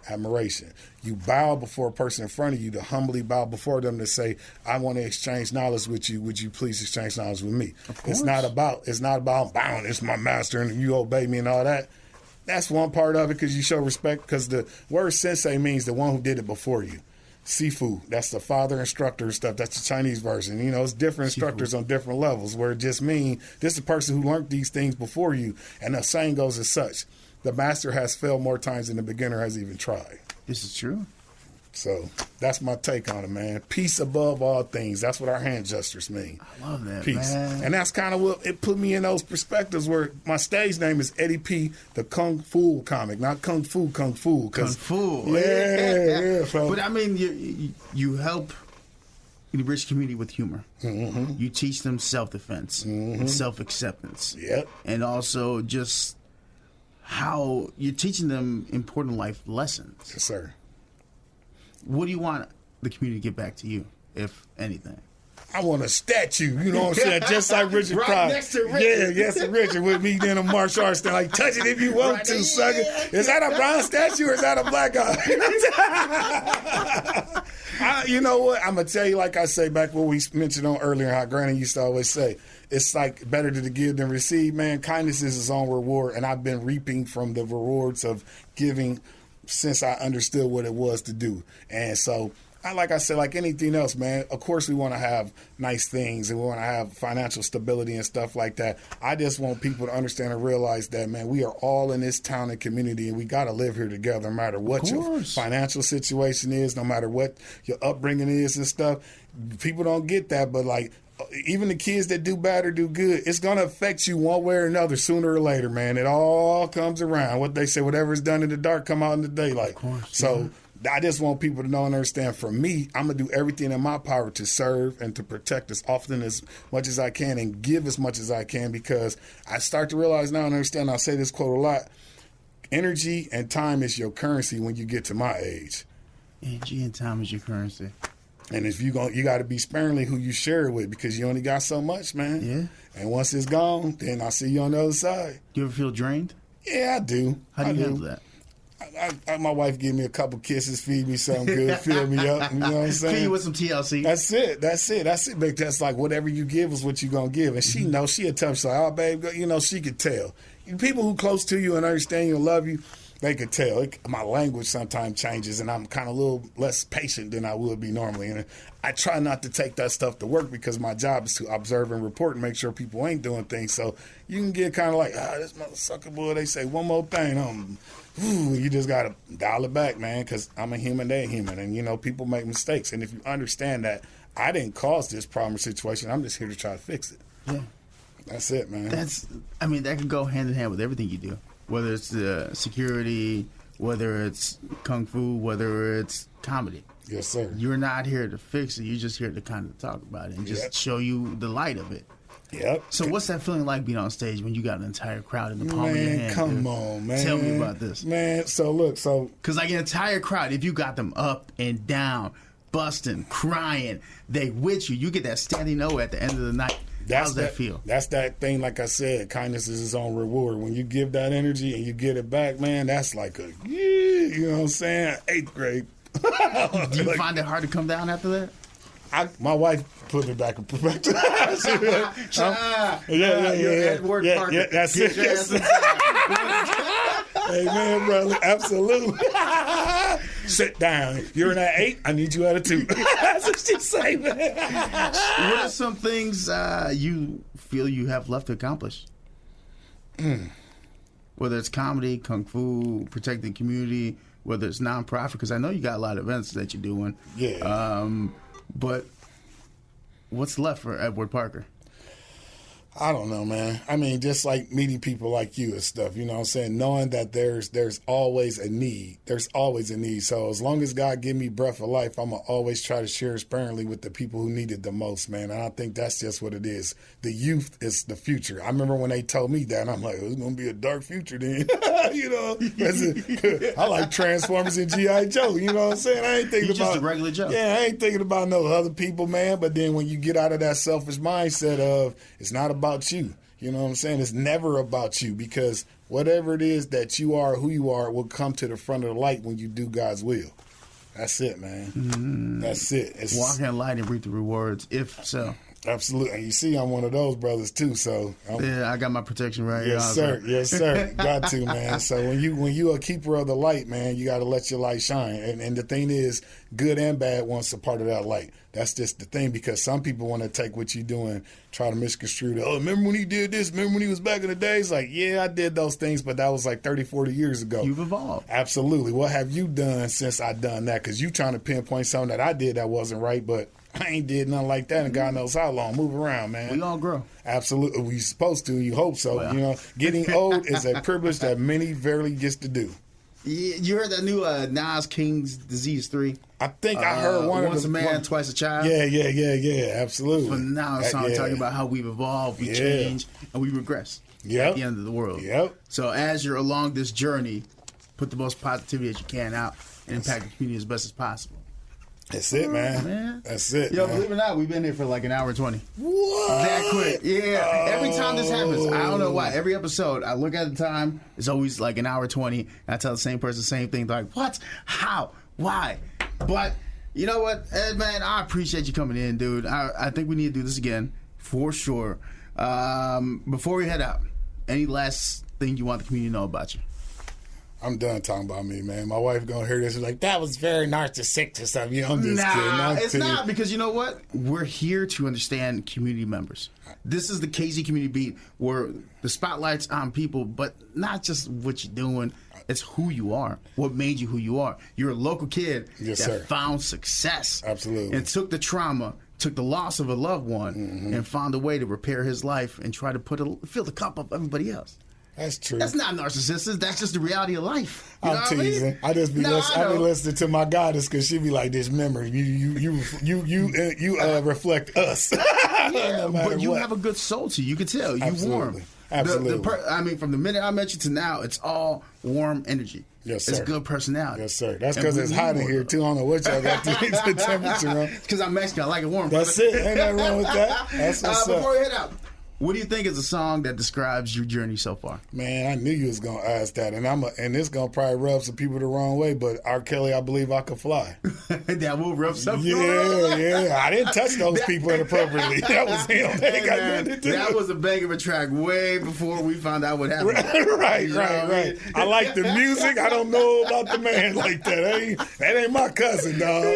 admiration. You bow before a person in front of you, to humbly bow before them, to say, I want to exchange knowledge with you. Would you please exchange knowledge with me? It's not about bowing, it's my master and you obey me and all that. That's one part of it, because you show respect, because the word sensei means the one who did it before you. Sifu, that's the father instructor and stuff. That's the Chinese version. It's different instructors on different levels, where it just means this is a person who learned these things before you. And the saying goes as such: the master has failed more times than the beginner has even tried. This is true. So that's my take on it, man. Peace above all things. That's what our hand gestures mean. I love that, Peace. man. And that's kind of what it put me in those perspectives where my stage name is Eddy P, the Kung Fu comic, not Kung Fu. Kung Fu. Yeah. So, but I mean, you help the rich community with humor. Mm-hmm. You teach them self-defense and self-acceptance. Yep. And also just how you're teaching them important life lessons. Yes, sir. What do you want the community to get back to you, if anything? I want a statue, you know what I'm saying? Just like Richard Right Pryor. next to Richard. Yeah, yes, Richard with me then a martial arts thing. Like, touch it if you want to, sucker. Is that a brown statue or is that a black guy? You know what? I'm going to tell you, like I say, back what we mentioned on earlier, how Granny used to always say, it's like better to give than receive, man. Kindness is its own reward, and I've been reaping from the rewards of giving since I understood what it was to do. And so, like I said, like anything else, man, of course we want to have nice things and we want to have financial stability and stuff like that. I just want people to understand and realize that, man, we are all in this town and community and we got to live here together no matter what your financial situation is, no matter what your upbringing is and stuff. People don't get that, but like, even the kids that do bad or do good, it's going to affect you one way or another sooner or later, man. It all comes around. What they say, whatever is done in the dark, come out in the daylight. Of course, so I just want people to know and understand, for me, I'm going to do everything in my power to serve and to protect as often as much as I can and give as much as I can, because I start to realize now and understand, I say this quote a lot, energy and time is your currency when you get to my age. Energy and time is your currency. And if you got to be sparingly who you share it with, because you only got so much, man. Yeah. And once it's gone, then I'll see you on the other side. Do you ever feel drained? Yeah, I do. How do you handle that? My wife give me a couple kisses, feed me something good, fill me up. You know what I'm saying? Feed you with some TLC. That's it. But that's like whatever you give is what you gonna give. And she knows. She'll tell me, she's like, oh, babe, you know, she could tell. People who close to you and understand you and love you, they could tell. My language sometimes changes, and I'm kind of a little less patient than I would be normally. And I try not to take that stuff to work because my job is to observe and report and make sure people ain't doing things. So you can get kind of like, this motherfucker boy, they say one more thing. You just got to dial it back, man, because I'm a human, they're human. And, you know, people make mistakes. And if you understand that I didn't cause this problem or situation, I'm just here to try to fix it. Yeah. That's it, man. That can go hand in hand with everything you do. Whether it's security, whether it's kung fu, whether it's comedy. Yes, sir. You're not here to fix it. You're just here to kind of talk about it and just show you the light of it. Yep. So what's that feeling like being on stage when you got an entire crowd in the palm of your hand? Come on, man. Tell me about this. Man, so look, because like an entire crowd, if you got them up and down, busting, crying, they with you. You get that standing O at the end of the night. How's that feel? That's that thing, like I said, kindness is its own reward. When you give that energy and you get it back, man, that's like you know what I'm saying? 8th grade. Do you find it hard to come down after that? My wife put it back in perspective. Edward Parker. Yeah, that's it. Hey, man, brother, absolutely. Sit down. You're in at 8. I need you at a 2. That's what she say, man. What are some things you feel you have left to accomplish? Whether it's comedy, kung fu, protecting community, whether it's nonprofit, because I know you got a lot of events that you're doing. Yeah. But what's left for Edward Parker? I don't know, man. I mean, just like meeting people like you and stuff, you know what I'm saying? Knowing that there's always a need. There's always a need. So as long as God give me breath of life, I'm going to always try to share sparingly with the people who need it the most, man. And I think that's just what it is. The youth is the future. I remember when they told me that, and I'm like, it's going to be a dark future then. You know? I like Transformers and G.I. Joe. You know what I'm saying? I ain't thinking about just a regular Joe. Yeah, I ain't thinking about no other people, man. But then when you get out of that selfish mindset of it's not about you. You know what I'm saying? It's never about you, because whatever it is that you are, who you are, will come to the front of the light when you do God's will. That's it, man. That's it. Walk in light and reap the rewards, if so. Absolutely. And you see, I'm one of those brothers too. So yeah, I got my protection right here. Yes, sir. Yes, sir. Got to, man. So when you a keeper of the light, man, you got to let your light shine. And the thing is, good and bad wants a part of that light. That's just the thing, because some people want to take what you're doing, try to misconstrue the, remember when he did this? Remember when he was back in the days? Like, yeah, I did those things, but that was like 30, 40 years ago. You've evolved. Absolutely. What have you done since I done that? Because you trying to pinpoint something that I did that wasn't right, but I ain't did nothing like that in God knows how long. Move around, man. We all grow. Absolutely. We supposed to. You hope so. Well. You know, getting old is a privilege that many rarely gets to do. You heard that new Nas King's Disease 3? I think I heard once a man, twice a child. Yeah. Absolutely. Phenomenal song talking about how we've evolved, we change, and we regress at the end of the world. Yep. So as you're along this journey, put the most positivity as you can out and impact the community as best as possible. That's it, man. That's it. Yo, man. believe it or not, we've been here for like an hour and 20. What? That quick. Yeah. Oh. Every time this happens, I don't know why. Every episode, I look at the time, it's always like an hour 20, and I tell the same person the same thing. They're like, what? How? Why? But you know what, Ed, man, I appreciate you coming in, dude. I think we need to do this again, for sure. Before we head out, any last thing you want the community to know about you? I'm done talking about me, man. My wife gonna hear this and be like, that was very narcissistic or something. You know, I'm just kidding. It's not, because you know what? We're here to understand community members. This is the KZ Community Beat, where the spotlight's on people, but not just what you're doing. It's who you are. What made you who you are. You're a local kid that found success. Absolutely. And took the trauma, took the loss of a loved one, and found a way to repair his life and try to fill the cup of everybody else. That's true. That's not narcissistic. That's just the reality of life. You know I'm teasing. I just be listening to my goddess, because she be like, this memory. You reflect us. But you have a good soul to you. You can tell. You warm. Absolutely. From the minute I met you to now, it's all warm energy. Yes, sir. It's good personality. Yes, sir. That's because it's hot in here, too. I don't know what y'all got the temperature on. It's because I'm Mexican. I like it warm. That's it. Ain't nothing wrong with that. That's what's up. Before we head out, what do you think is a song that describes your journey so far? Man, I knew you was gonna ask that, and it's gonna probably rub some people the wrong way. But R. Kelly, I Believe I Could Fly. That will rub some people. Yeah. I didn't touch those people inappropriately. That was him. That was a bang of a track way before we found out what happened. Right. I like the music. I don't know about the man like that. That ain't my cousin, dog.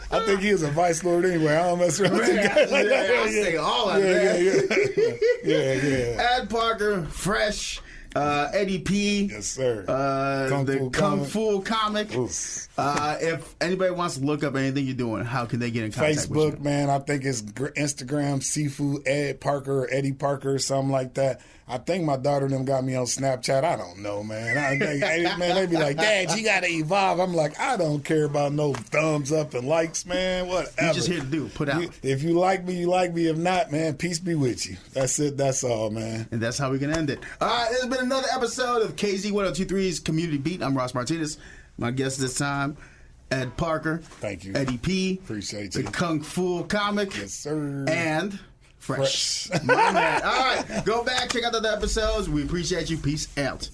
I think he was a vice lord anyway. I don't mess around with the guy like that. I say all of that. Yeah. Ed Parker, Fresh, Eddy P. Yes, sir. The Kung Fu comic. If anybody wants to look up anything you're doing, how can they get in contact with you? Facebook, man, I think it's Instagram, Seafood Ed Parker, or Eddy Parker, something like that. I think my daughter and them got me on Snapchat. I don't know, man. They be like, Dad, you got to evolve. I'm like, I don't care about no thumbs up and likes, man. Whatever. You just here to put out. If you like me, you like me. If not, man, peace be with you. That's it. That's all, man. And that's how we can end it. All right, this has been another episode of KZ 1023's Community Beat. I'm Ross Martinez. My guest this time, Ed Parker. Thank you. Eddy P. Appreciate you. The Kung Fu comic. Yes, sir. And Fresh. My man. All right, go back, check out the other episodes. We appreciate you. Peace out.